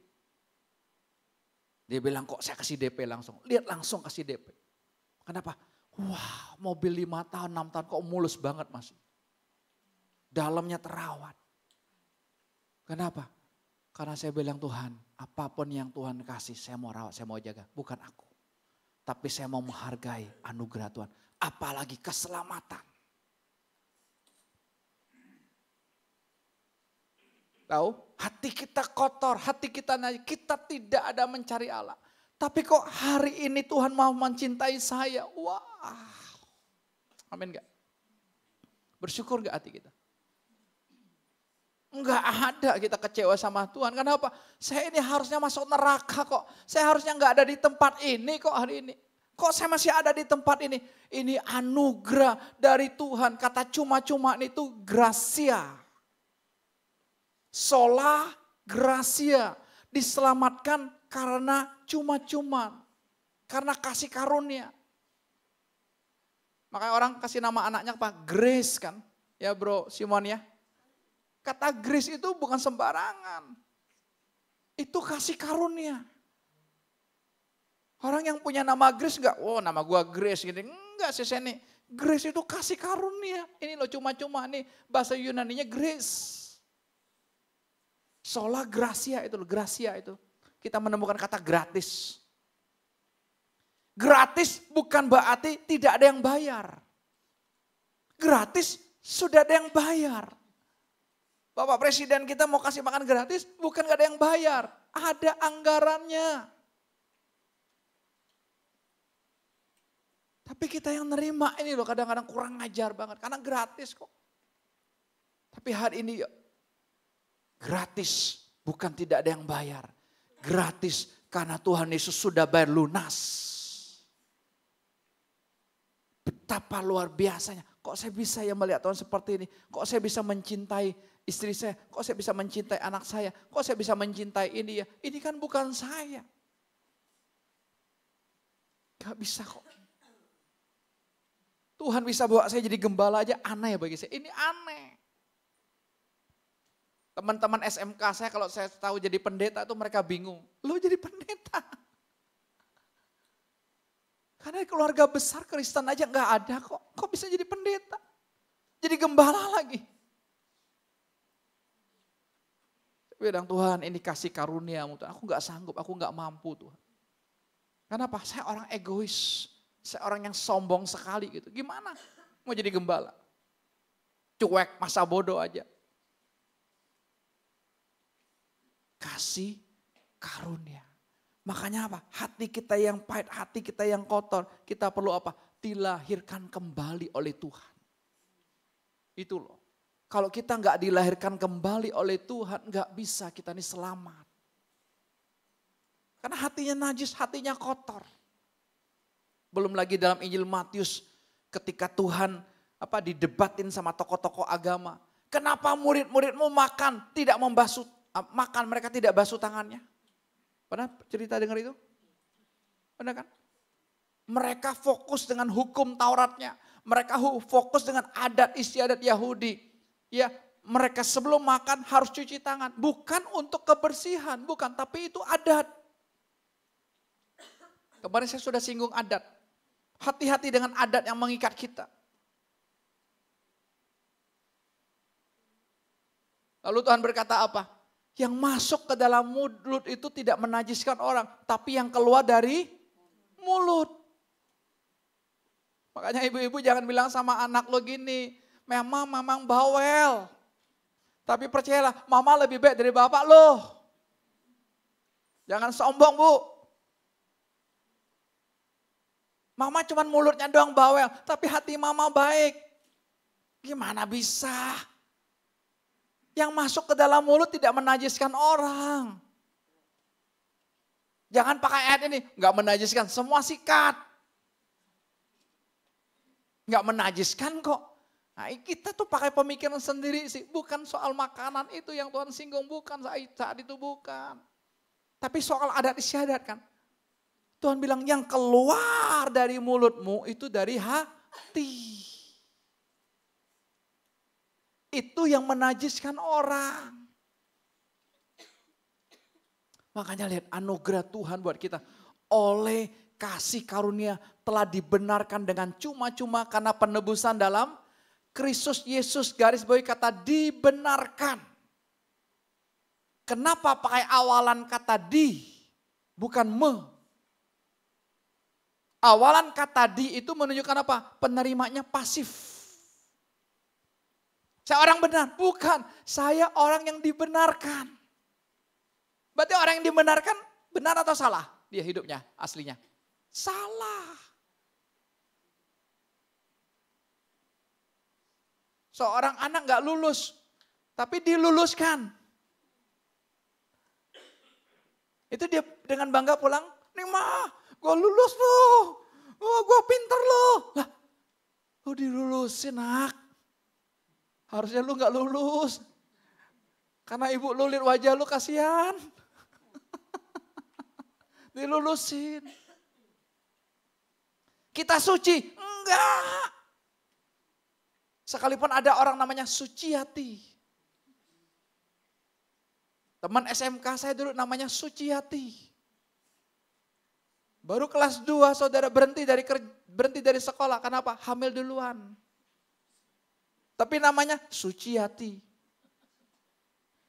Speaker 1: Dia bilang kok saya kasih DP langsung. Lihat langsung kasih DP. Kenapa? Wah mobil 5 tahun, 6 tahun kok mulus banget masih. Dalamnya terawat. Kenapa? Karena saya bilang Tuhan, apapun yang Tuhan kasih saya mau rawat, saya mau jaga. Bukan aku. Tapi saya mau menghargai anugerah Tuhan. Apalagi keselamatan. Tahu? Hati kita kotor, hati kita najis, kita tidak ada mencari Allah. Tapi kok hari ini Tuhan mau mencintai saya? Wah. Amin gak? Bersyukur gak hati kita? Enggak ada kita kecewa sama Tuhan. Kenapa? Saya ini harusnya masuk neraka kok. Saya harusnya enggak ada di tempat ini kok hari ini. Kok saya masih ada di tempat ini? Ini anugerah dari Tuhan. Kata cuma-cuma itu gracia. Sola gracia. Diselamatkan karena cuma-cuma. Karena kasih karunia. Makanya orang kasih nama anaknya apa? Grace kan. Ya bro Simon ya. Kata grace itu bukan sembarangan. Itu kasih karunia. Orang yang punya nama Grace enggak, oh nama gua Grace gitu. Enggak sih Seni. Grace itu kasih karunia. Ini loh cuma-cuma nih bahasa Yunaninya grace. Sola gracia itu loh, gracia itu. Kita menemukan kata gratis. Gratis bukan berarti tidak ada yang bayar. Gratis sudah ada yang bayar. Bapak Presiden kita mau kasih makan gratis, bukan gak ada yang bayar. Ada anggarannya. Tapi kita yang nerima ini loh kadang-kadang kurang ajar banget. Karena gratis kok. Tapi hari ini gratis bukan tidak ada yang bayar. Gratis karena Tuhan Yesus sudah bayar lunas. Betapa luar biasanya. Kok saya bisa ya melihat Tuhan seperti ini? Kok saya bisa mencintai istri saya? Kok saya bisa mencintai anak saya? Kok saya bisa mencintai ini ya? Ini kan bukan saya. Gak bisa kok. Tuhan bisa bawa saya jadi gembala aja aneh bagi saya. Ini aneh. Teman-teman SMK saya kalau saya tahu jadi pendeta itu mereka bingung. Lu jadi pendeta? Karena keluarga besar Kristen aja nggak ada kok. Kok bisa jadi pendeta? Jadi gembala lagi. Saya bilang Tuhan ini kasih karuniamu. Aku nggak sanggup, aku nggak mampu Tuhan. Kenapa? Saya orang egois. Saya orang yang sombong sekali gitu. Gimana mau jadi gembala? Cuek, masa bodoh aja. Kasih karunia. Makanya apa? Hati kita yang pahit, hati kita yang kotor. Kita perlu apa? Dilahirkan kembali oleh Tuhan. Itu loh. Kalau kita nggak dilahirkan kembali oleh Tuhan, nggak bisa kita ini selamat. Karena hatinya najis, hatinya kotor. Belum lagi dalam Injil Matius ketika Tuhan didebatin sama tokoh-tokoh agama. Kenapa murid-muridmu makan tidak membasuh makan mereka tidak basuh tangannya? Pernah cerita dengar itu? Pernah kan? Mereka fokus dengan hukum Tauratnya. Mereka fokus dengan adat istiadat Yahudi. Ya, mereka sebelum makan harus cuci tangan. Bukan untuk kebersihan, bukan. Tapi itu adat. Kemarin saya sudah singgung adat. Hati-hati dengan adat yang mengikat kita. Lalu Tuhan berkata apa? Yang masuk ke dalam mulut itu tidak menajiskan orang. Tapi yang keluar dari mulut. Makanya ibu-ibu jangan bilang sama anak lo gini. Memang bawel. Tapi percayalah mama lebih baik dari bapak lo. Jangan sombong bu. Mama cuman mulutnya doang bawel. Tapi hati mama baik. Gimana bisa? Yang masuk ke dalam mulut tidak menajiskan orang. Jangan pakai ayat ini, nggak menajiskan, semua sikat. Nggak menajiskan kok. Nah, kita tuh pakai pemikiran sendiri sih, bukan soal makanan itu yang Tuhan singgung, bukan saat itu bukan. Tapi soal adat istiadat kan. Tuhan bilang yang keluar dari mulutmu itu dari hati. Itu yang menajiskan orang. Makanya lihat anugerah Tuhan buat kita. Oleh kasih karunia telah dibenarkan dengan cuma-cuma karena penebusan dalam Kristus Yesus. Garis bawahi kata dibenarkan. Kenapa pakai awalan kata di, bukan me? Awalan kata di itu menunjukkan apa? Penerimanya pasif. Saya orang benar, bukan. Saya orang yang dibenarkan. Berarti orang yang dibenarkan benar atau salah? Dia hidupnya, aslinya. Salah. Seorang anak gak lulus, tapi diluluskan. Itu dia dengan bangga pulang, nih ma, gue lulus loh. Oh, gue pinter loh. Lah, lu dilulusin nak. Harusnya lu gak lulus. Karena ibu lu lihat wajah lu kasihan. Dilulusin. Kita suci? Enggak. Sekalipun ada orang namanya Suciati. Teman SMK saya dulu namanya Suciati. Baru kelas 2 saudara berhenti dari sekolah. Kenapa? Hamil duluan. Tapi namanya Suciati.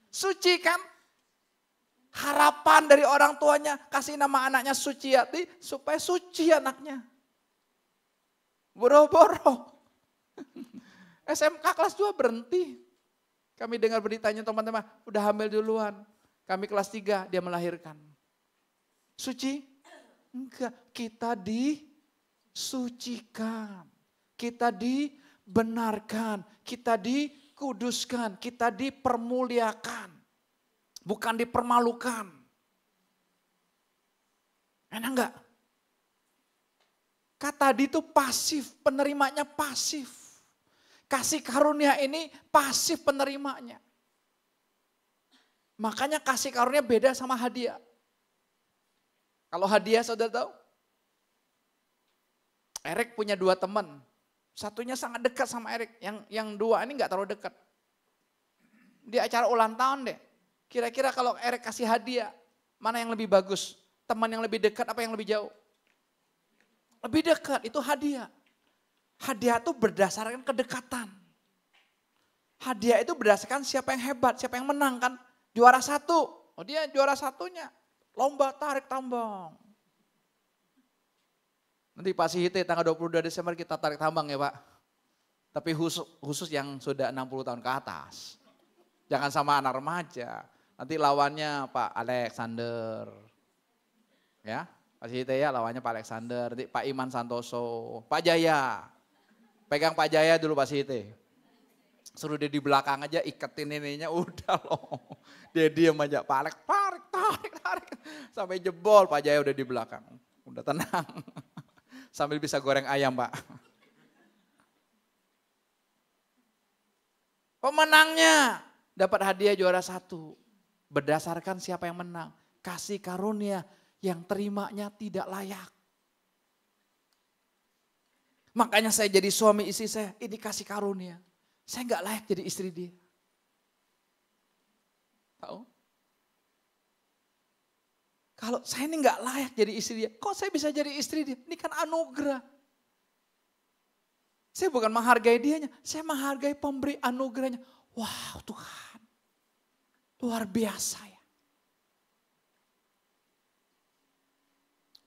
Speaker 1: Suci kan? Harapan dari orang tuanya kasih nama anaknya Suciati supaya suci anaknya. Boro-boro. SMK kelas 2 berhenti. Kami dengar beritanya teman-teman, udah hamil duluan. Kami kelas 3 dia melahirkan. Suci? Enggak, kita disucikan, kita dibenarkan, kita dikuduskan, kita dipermuliakan, bukan dipermalukan. Enak enggak? Kata di itu pasif, penerimanya pasif. Kasih karunia ini pasif penerimanya. Makanya kasih karunia beda sama hadiah. Kalau hadiah saudara tahu? Erik punya 2 teman. Satunya sangat dekat sama Erik. Yang 2 ini gak terlalu dekat. Di acara ulang tahun deh. Kira-kira kalau Erik kasih hadiah, mana yang lebih bagus? Teman yang lebih dekat apa yang lebih jauh? Lebih dekat, itu hadiah. Hadiah itu berdasarkan kedekatan. Hadiah itu berdasarkan siapa yang hebat, siapa yang menang kan. Juara 1, oh dia juara 1-nya. Lomba tarik tambang. Nanti Pak Sihite tanggal 22 Desember kita tarik tambang ya Pak. Tapi khusus yang sudah 60 tahun ke atas. Jangan sama anak remaja. Nanti lawannya Pak Alexander. Ya, Pak Sihite ya lawannya Pak Alexander. Nanti Pak Iman Santoso. Pak Jaya. Pegang Pak Jaya dulu Pak Sihite. Suruh dia di belakang aja iketin ininya udah loh. Dia diem aja, Pak Alex tarik. Sampai jebol Pak Jaya udah di belakang. Udah tenang. Sambil bisa goreng ayam Pak. Pemenangnya dapat hadiah juara 1. Berdasarkan siapa yang menang. Kasih karunia yang terimanya tidak layak. Makanya saya jadi suami istri saya, ini kasih karunia. Saya nggak layak jadi istri dia. Tahu? Kalau saya ini nggak layak jadi istri dia, kok saya bisa jadi istri dia? Ini kan anugerah. Saya bukan menghargai dianya, saya menghargai pemberi anugerahnya. Wow Tuhan, luar biasa ya.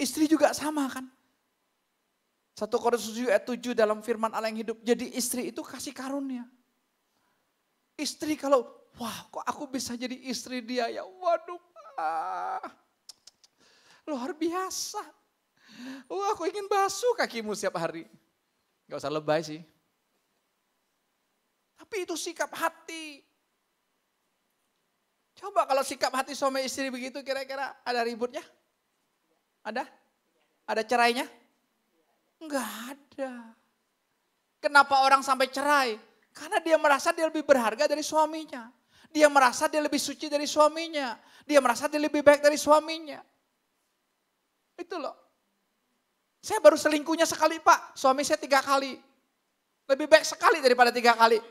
Speaker 1: Istri juga sama kan. 1 Korintus 7 ayat 7 dalam firman Allah yang hidup. Jadi istri itu kasih karunia. Istri kalau, wah kok aku bisa jadi istri dia ya. Waduh Pak. Luar biasa. Wah aku ingin basuh kakimu setiap hari. Gak usah lebay sih. Tapi itu sikap hati. Coba kalau sikap hati suami istri begitu kira-kira ada ributnya? Ada? Ada cerainya? Enggak ada. Kenapa orang sampai cerai? Karena dia merasa dia lebih berharga dari suaminya. Dia merasa dia lebih suci dari suaminya. Dia merasa dia lebih baik dari suaminya. Itu loh. Saya baru selingkuhnya sekali Pak, suami saya 3 kali. Lebih baik sekali daripada 3 kali.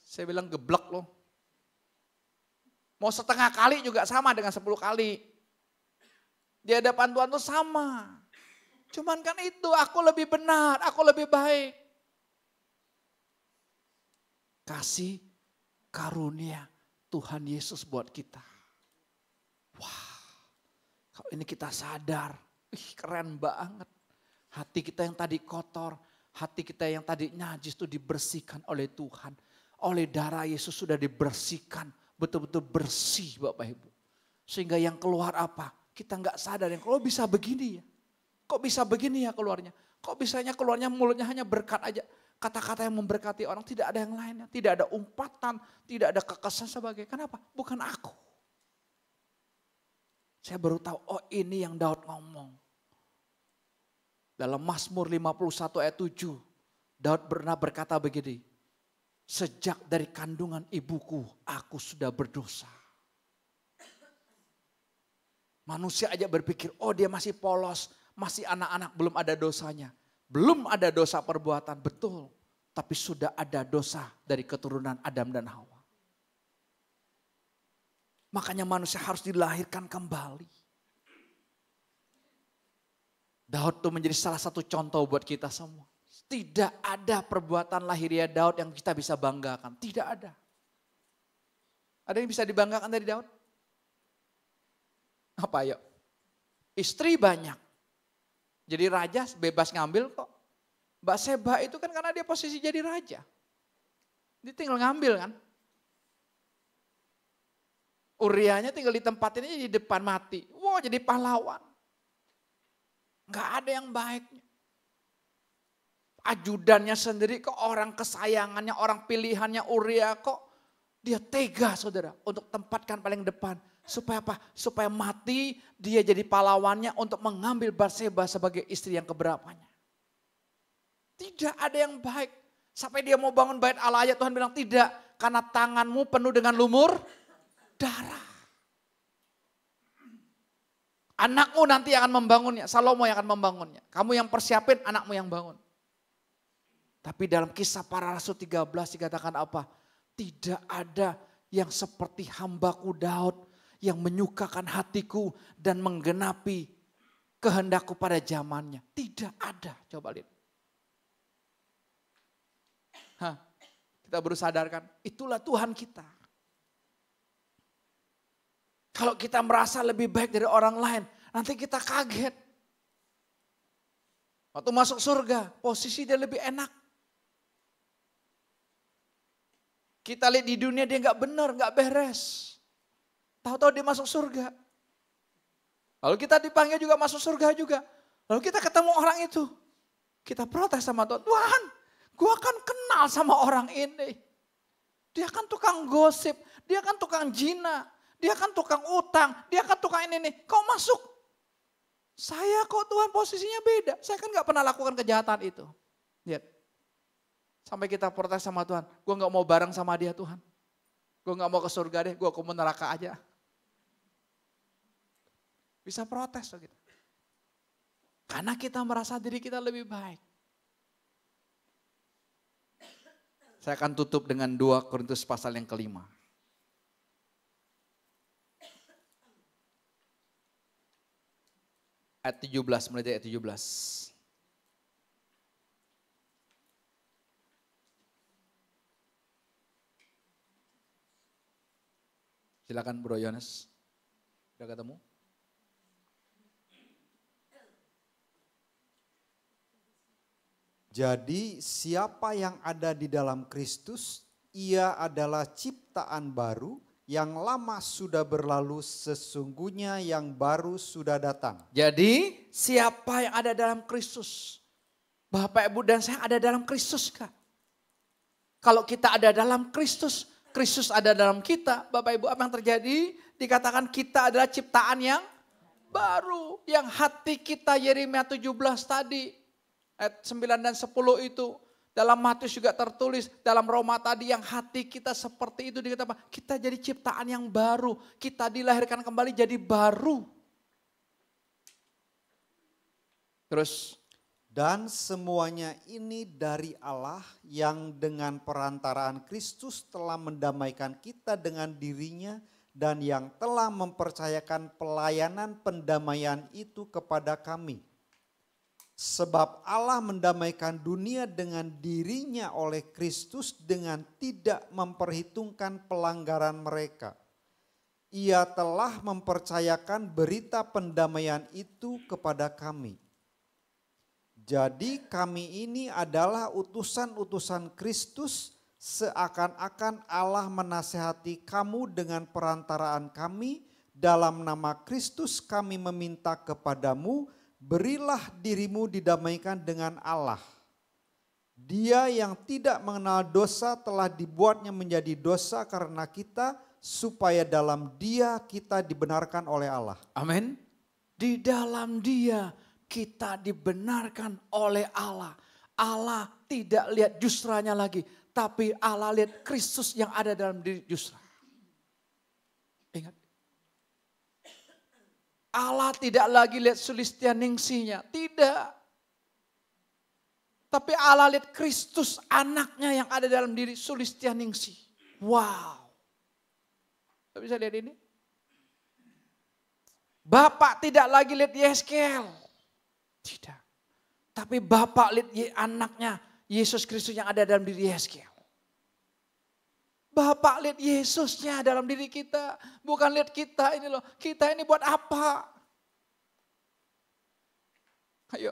Speaker 1: Saya bilang geblek loh. Mau setengah kali juga sama dengan 10 kali. Di hadapan Tuhan tuh sama. Cuman kan itu, aku lebih benar, aku lebih baik. Kasih karunia Tuhan Yesus buat kita. Wah, kalau ini kita sadar, keren banget. Hati kita yang tadi kotor, hati kita yang tadi najis itu dibersihkan oleh Tuhan. Oleh darah Yesus sudah dibersihkan, betul-betul bersih Bapak Ibu. Sehingga yang keluar apa? Kita nggak sadar yang keluar bisa begini ya. Kok bisa begini ya keluarnya? Kok bisanya keluarnya mulutnya hanya berkat aja. Kata-kata yang memberkati orang tidak ada yang lainnya. Tidak ada umpatan, tidak ada kekesan sebagai. Kenapa? Bukan aku. Saya baru tahu, oh ini yang Daud ngomong. Dalam Mazmur 51 ayat 7, Daud pernah berkata begini. Sejak dari kandungan ibuku, aku sudah berdosa. Manusia aja berpikir, oh dia masih polos. Masih anak-anak belum ada dosanya. Belum ada dosa perbuatan, betul. Tapi sudah ada dosa dari keturunan Adam dan Hawa. Makanya manusia harus dilahirkan kembali. Daud tuh menjadi salah satu contoh buat kita semua. Tidak ada perbuatan lahiriah Daud yang kita bisa banggakan. Tidak ada. Ada yang bisa dibanggakan dari Daud? Apa yuk? Istri banyak. Jadi raja bebas ngambil kok. Batseba itu kan karena dia posisi jadi raja. Dia tinggal ngambil kan. Uriahnya tinggal ditempatin aja di depan mati. Wow, jadi pahlawan. Gak ada yang baiknya. Ajudannya sendiri kok orang kesayangannya, orang pilihannya Uriah kok. Dia tega saudara untuk tempatkan paling depan. Supaya apa? Supaya mati dia jadi pahlawannya untuk mengambil Batseba sebagai istri yang keberapanya. Tidak ada yang baik. Sampai dia mau bangun bait Allah aja Tuhan bilang tidak. Karena tanganmu penuh dengan lumur darah. Anakmu nanti akan membangunnya. Salomo yang akan membangunnya. Kamu yang persiapin, anakmu yang bangun. Tapi dalam Kisah Para Rasul 13 dikatakan apa? Tidak ada yang seperti hambaku Daud yang menyukakan hatiku dan menggenapi kehendakku pada zamannya. Tidak ada. Coba lihat. Kita baru sadarkan, itulah Tuhan kita. Kalau kita merasa lebih baik dari orang lain, nanti kita kaget. Waktu masuk surga, posisi dia lebih enak. Kita lihat di dunia dia nggak benar, nggak beres. Tahu-tahu dia masuk surga. Lalu kita dipanggil juga masuk surga juga. Lalu kita ketemu orang itu. Kita protes sama Tuhan, Tuhan, gua kan kenal sama orang ini. Dia kan tukang gosip, dia kan tukang zina, dia kan tukang utang, dia kan tukang ini nih. Kau masuk? Saya kok Tuhan posisinya beda. Saya kan gak pernah lakukan kejahatan itu. Lihat. Sampai kita protes sama Tuhan. Gue gak mau bareng sama dia Tuhan. Gue gak mau ke surga deh, gue ke neraka aja. Bisa protes gitu. Karena kita merasa diri kita lebih baik. Saya akan tutup dengan 2 Korintus pasal yang kelima. Ayat 17, mulai dari ayat 17. Silakan Bro Yones. Sudah ketemu?
Speaker 2: Jadi siapa yang ada di dalam Kristus, ia adalah ciptaan baru, yang lama sudah berlalu, sesungguhnya yang baru sudah datang.
Speaker 1: Jadi siapa yang ada dalam Kristus? Bapak, Ibu dan saya ada dalam Kristus kah? Kalau kita ada dalam Kristus, Kristus ada dalam kita. Bapak Ibu, apa yang terjadi? Dikatakan kita adalah ciptaan yang baru. Yang hati kita, Yeremia 17 tadi. Ayat 9 dan 10 itu. Dalam Matius juga tertulis, dalam Roma tadi yang hati kita seperti itu dikatakan kita jadi ciptaan yang baru. Kita dilahirkan kembali jadi baru. Terus.
Speaker 2: Dan semuanya ini dari Allah yang dengan perantaraan Kristus telah mendamaikan kita dengan dirinya dan yang telah mempercayakan pelayanan pendamaian itu kepada kami. Sebab Allah mendamaikan dunia dengan dirinya oleh Kristus dengan tidak memperhitungkan pelanggaran mereka. Ia telah mempercayakan berita pendamaian itu kepada kami. Jadi kami ini adalah utusan-utusan Kristus, seakan-akan Allah menasihati kamu dengan perantaraan kami. Dalam nama Kristus kami meminta kepadamu, berilah dirimu didamaikan dengan Allah. Dia yang tidak mengenal dosa telah dibuatnya menjadi dosa karena kita, supaya dalam Dia kita dibenarkan oleh Allah.
Speaker 1: Amin. Di dalam Dia kita dibenarkan oleh Allah. Allah tidak lihat jusranya lagi, tapi Allah lihat Kristus yang ada dalam diri jusra. Ingat. Allah tidak lagi lihat Sulistianingsinya, tidak. Tapi Allah lihat Kristus anaknya yang ada dalam diri Sulistianingsi. Wow. Bisa lihat ini? Bapak tidak lagi lihat Yeskel. Tidak. Tapi Bapa lihat anaknya Yesus Kristus yang ada dalam diri Yeskiel. Bapak lihat Yesusnya dalam diri kita. Bukan lihat kita ini loh. Kita ini buat apa? Ayo.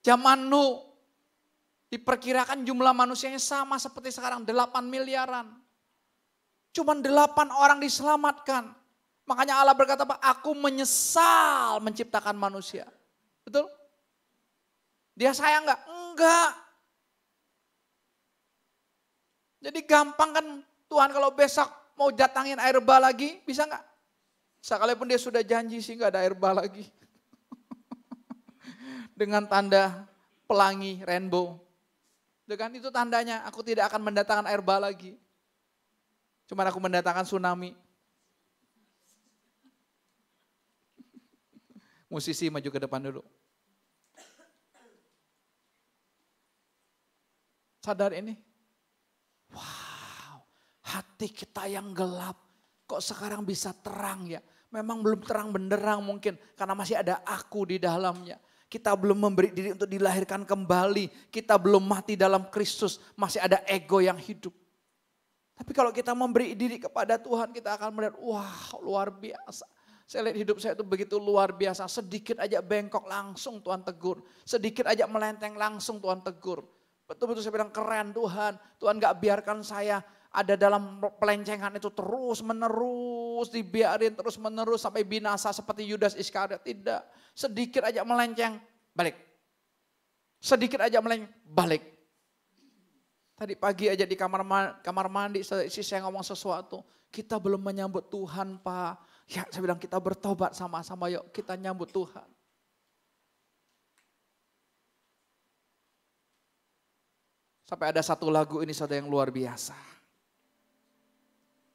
Speaker 1: Zaman Nuh. Diperkirakan jumlah manusianya sama seperti sekarang. 8 miliaran. Cuman 8 orang diselamatkan. Makanya Allah berkata, aku menyesal menciptakan manusia. Betul? Dia sayang enggak? Enggak. Jadi gampang kan Tuhan kalau besok mau datangin air bah lagi, bisa enggak? Sekalipun dia sudah janji sih enggak ada air bah lagi. Dengan tanda pelangi, rainbow. Dengan itu tandanya aku tidak akan mendatangkan air bah lagi. Cuman aku mendatangkan tsunami. Musisi maju ke depan dulu. Sadar ini? Wow, hati kita yang gelap kok sekarang bisa terang ya. Memang belum terang benderang mungkin karena masih ada aku di dalamnya. Kita belum memberi diri untuk dilahirkan kembali. Kita belum mati dalam Kristus, masih ada ego yang hidup. Tapi kalau kita memberi diri kepada Tuhan, kita akan melihat, wah luar biasa. Saya lihat hidup saya itu begitu luar biasa. Sedikit aja bengkok langsung Tuhan tegur. Sedikit aja melenteng langsung Tuhan tegur. Betul-betul saya bilang keren Tuhan. Tuhan gak biarkan saya ada dalam pelencengan itu terus menerus. Dibiarin terus menerus sampai binasa seperti Yudas Iskariot. Tidak. Sedikit aja melenceng, balik. Sedikit aja melenceng, balik. Tadi pagi aja di kamar mandi saya ngomong sesuatu. Kita belum menyambut Tuhan Pak. Ya saya bilang kita bertobat sama-sama yuk kita nyambut Tuhan. Sampai ada satu lagu ini saudara yang luar biasa.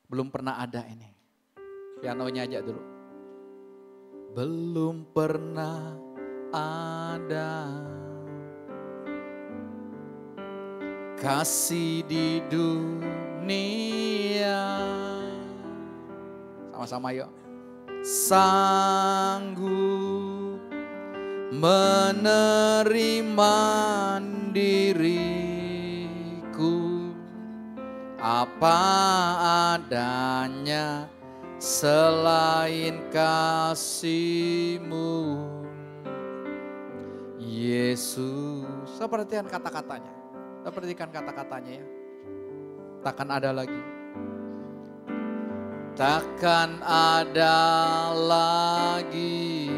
Speaker 1: Belum pernah ada ini. Pianonya aja dulu. Belum pernah ada kasih di dunia. Sama-sama yuk. Sanggup menerima diriku apa adanya selain kasih-Mu Yesus. Saya perhatikan kata-katanya. Saya perhatikan kata-katanya ya. Takkan ada lagi. Takkan ada lagi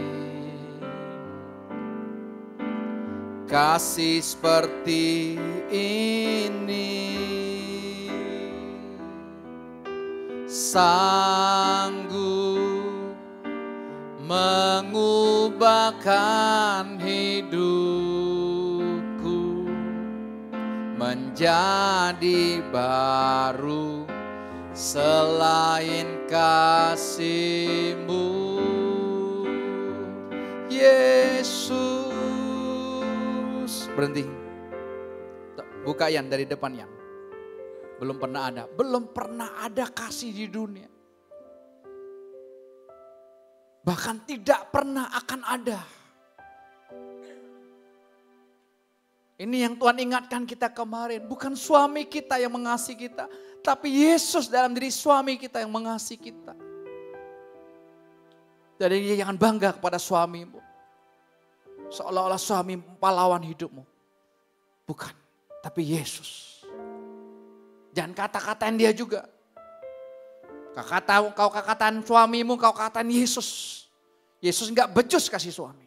Speaker 1: kasih seperti ini. Sanggup mengubahkan hidupku menjadi baru selain kasih-Mu Yesus. Berhenti. Buka yang dari depan yang. Belum pernah ada. Belum pernah ada kasih di dunia. Bahkan tidak pernah akan ada. Ini yang Tuhan ingatkan kita kemarin. Bukan suami kita yang mengasihi kita. Tapi Yesus dalam diri suami kita yang mengasihi kita. Jadi jangan bangga kepada suamimu. Seolah-olah suami pahlawan hidupmu. Bukan. Tapi Yesus. Jangan kata-katain dia juga. Kau kata-katain suamimu, kau katain Yesus. Yesus enggak becus kasih suami.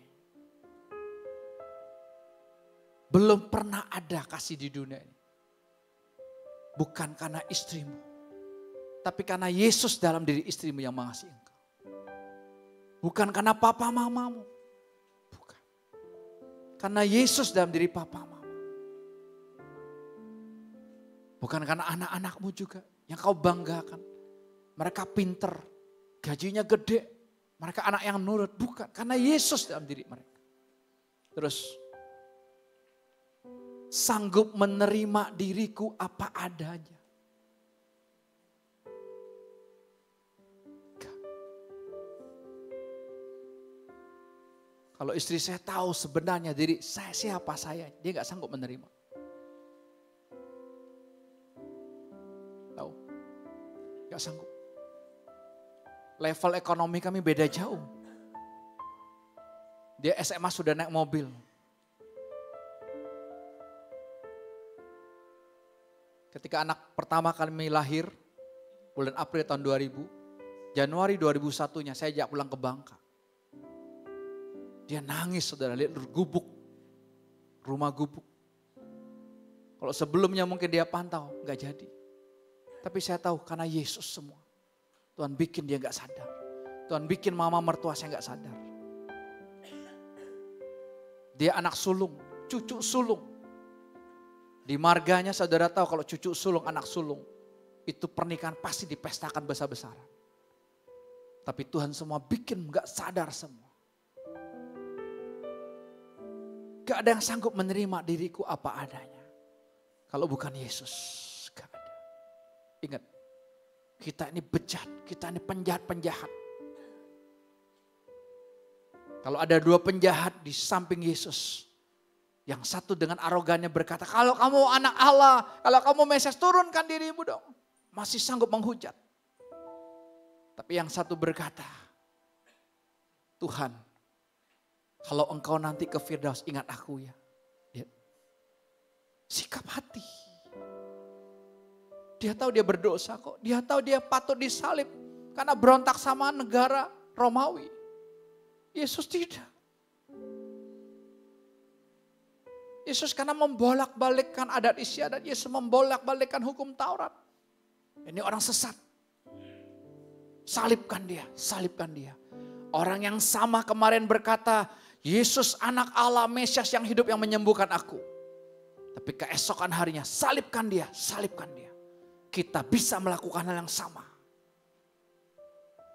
Speaker 1: Belum pernah ada kasih di dunia ini. Bukan karena istrimu. Tapi karena Yesus dalam diri istrimu yang mengasihi engkau. Bukan karena papa mamamu. Bukan. Karena Yesus dalam diri papa mamamu. Bukan karena anak-anakmu juga yang kau banggakan. Mereka pinter, gajinya gede, mereka anak yang nurut. Bukan, karena Yesus dalam diri mereka. Terus, sanggup menerima diriku apa adanya. Kalau istri saya tahu sebenarnya diri saya siapa saya, dia gak sanggup menerima. Tahu? Gak sanggup. Level ekonomi kami beda jauh. Dia SMA sudah naik mobil. Ketika anak pertama kami lahir, bulan April tahun 2000, Januari 2001-nya saya ajak pulang ke Bangka. Dia nangis, saudara, lihat gubuk, rumah gubuk. Kalau sebelumnya mungkin dia pantau, gak jadi. Tapi saya tahu karena Yesus semua. Tuhan bikin dia gak sadar. Tuhan bikin mama mertua saya gak sadar. Dia anak sulung, cucu sulung. Di marganya saudara tahu kalau cucu sulung, anak sulung. Itu pernikahan pasti dipestakan besar-besaran. Tapi Tuhan semua bikin gak sadar semua. Gak ada yang sanggup menerima diriku apa adanya. Kalau bukan Yesus, gak ada. Ingat, kita ini bejat, kita ini penjahat-penjahat. Kalau ada dua penjahat di samping Yesus, yang satu dengan arogannya berkata, kalau kamu anak Allah, kalau kamu Mesias, turunkan dirimu dong. Masih sanggup menghujat. Tapi yang satu berkata, Tuhan, kalau engkau nanti ke Firdaus, ingat aku ya. Sikap hati. Dia tahu dia berdosa kok. Dia tahu dia patut disalib. Karena berontak sama negara Romawi. Yesus tidak. Yesus karena membolak-balikkan adat istiadat. Yesus membolak-balikkan hukum Taurat. Ini orang sesat. Salibkan dia, salibkan dia. Orang yang sama kemarin berkata, Yesus anak Allah, Mesias yang hidup yang menyembuhkan aku. Tapi keesokan harinya salibkan dia, salibkan dia. Kita bisa melakukan hal yang sama.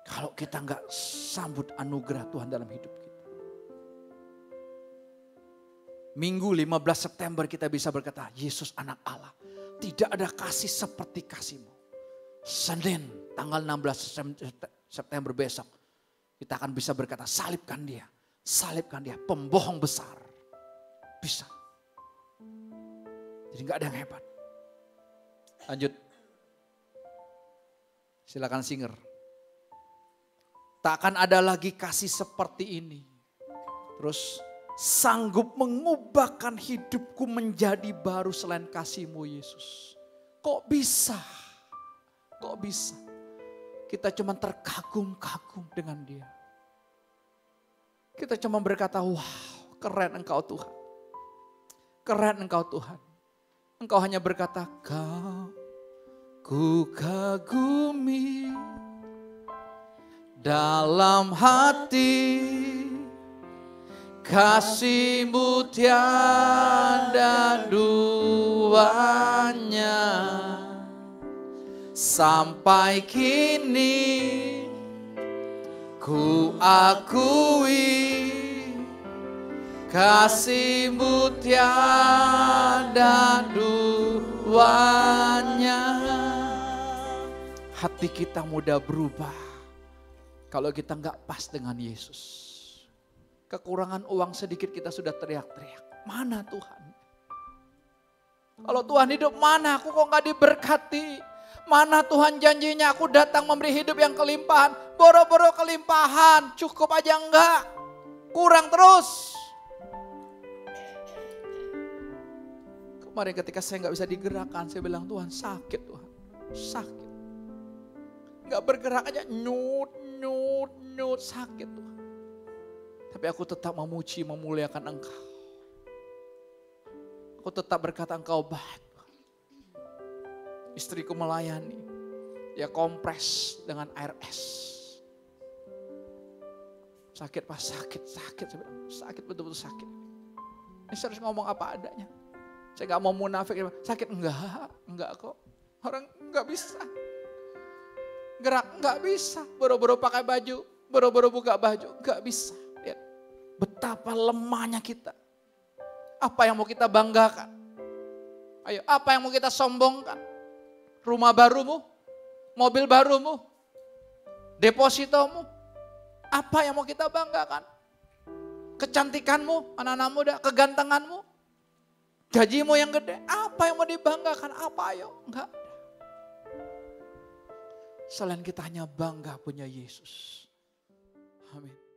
Speaker 1: Kalau kita enggak sambut anugerah Tuhan dalam hidup kita. Minggu 15 September kita bisa berkata, Yesus anak Allah. Tidak ada kasih seperti kasih-Mu. Senin tanggal 16 September besok. Kita akan bisa berkata, salibkan dia. Salibkan dia, pembohong besar. Bisa. Jadi gak ada yang hebat. Lanjut. Silakan singer. Tak akan ada lagi kasih seperti ini. Terus, sanggup mengubahkan hidupku menjadi baru selain kasih-Mu Yesus. Kok bisa? Kok bisa? Kita cuma terkagum-kagum dengan dia. Kita cuma berkata, wow, keren Engkau Tuhan. Keren Engkau Tuhan. Engkau hanya berkata, kau ku kagumi dalam hati, kasih-Mu tiada duanya. Sampai kini ku akui kasih-Mu tiada duanya. Hati kita mudah berubah kalau kita nggak pas dengan Yesus. Kekurangan uang sedikit kita sudah teriak-teriak. Mana Tuhan? Kalau Tuhan hidup, mana aku kok nggak diberkati? Mana Tuhan janjinya aku datang memberi hidup yang kelimpahan. Boro-boro kelimpahan, cukup aja enggak. Kurang terus. Kemarin ketika saya nggak bisa digerakkan, saya bilang Tuhan sakit Tuhan. Sakit. Nggak bergerak aja, nyut, sakit Tuhan. Tapi aku tetap memuji, memuliakan Engkau. Aku tetap berkata Engkau baik. Istriku melayani, dia kompres dengan air es. Sakit Pak, sakit. Sakit betul-betul sakit. Ini saya harus ngomong apa adanya. Saya gak mau munafik, sakit enggak kok. Orang enggak bisa. Gerak enggak bisa, boro-boro pakai baju, boro-boro buka baju, enggak bisa. Lihat, betapa lemahnya kita. Apa yang mau kita banggakan? Ayo, apa yang mau kita sombongkan? Rumah barumu, mobil barumu, depositomu, apa yang mau kita banggakan? Kecantikanmu, anak-anak muda, kegantenganmu, gajimu yang gede, apa yang mau dibanggakan? Apa ayo? Enggak ada. Selain kita hanya bangga punya Yesus. Amin.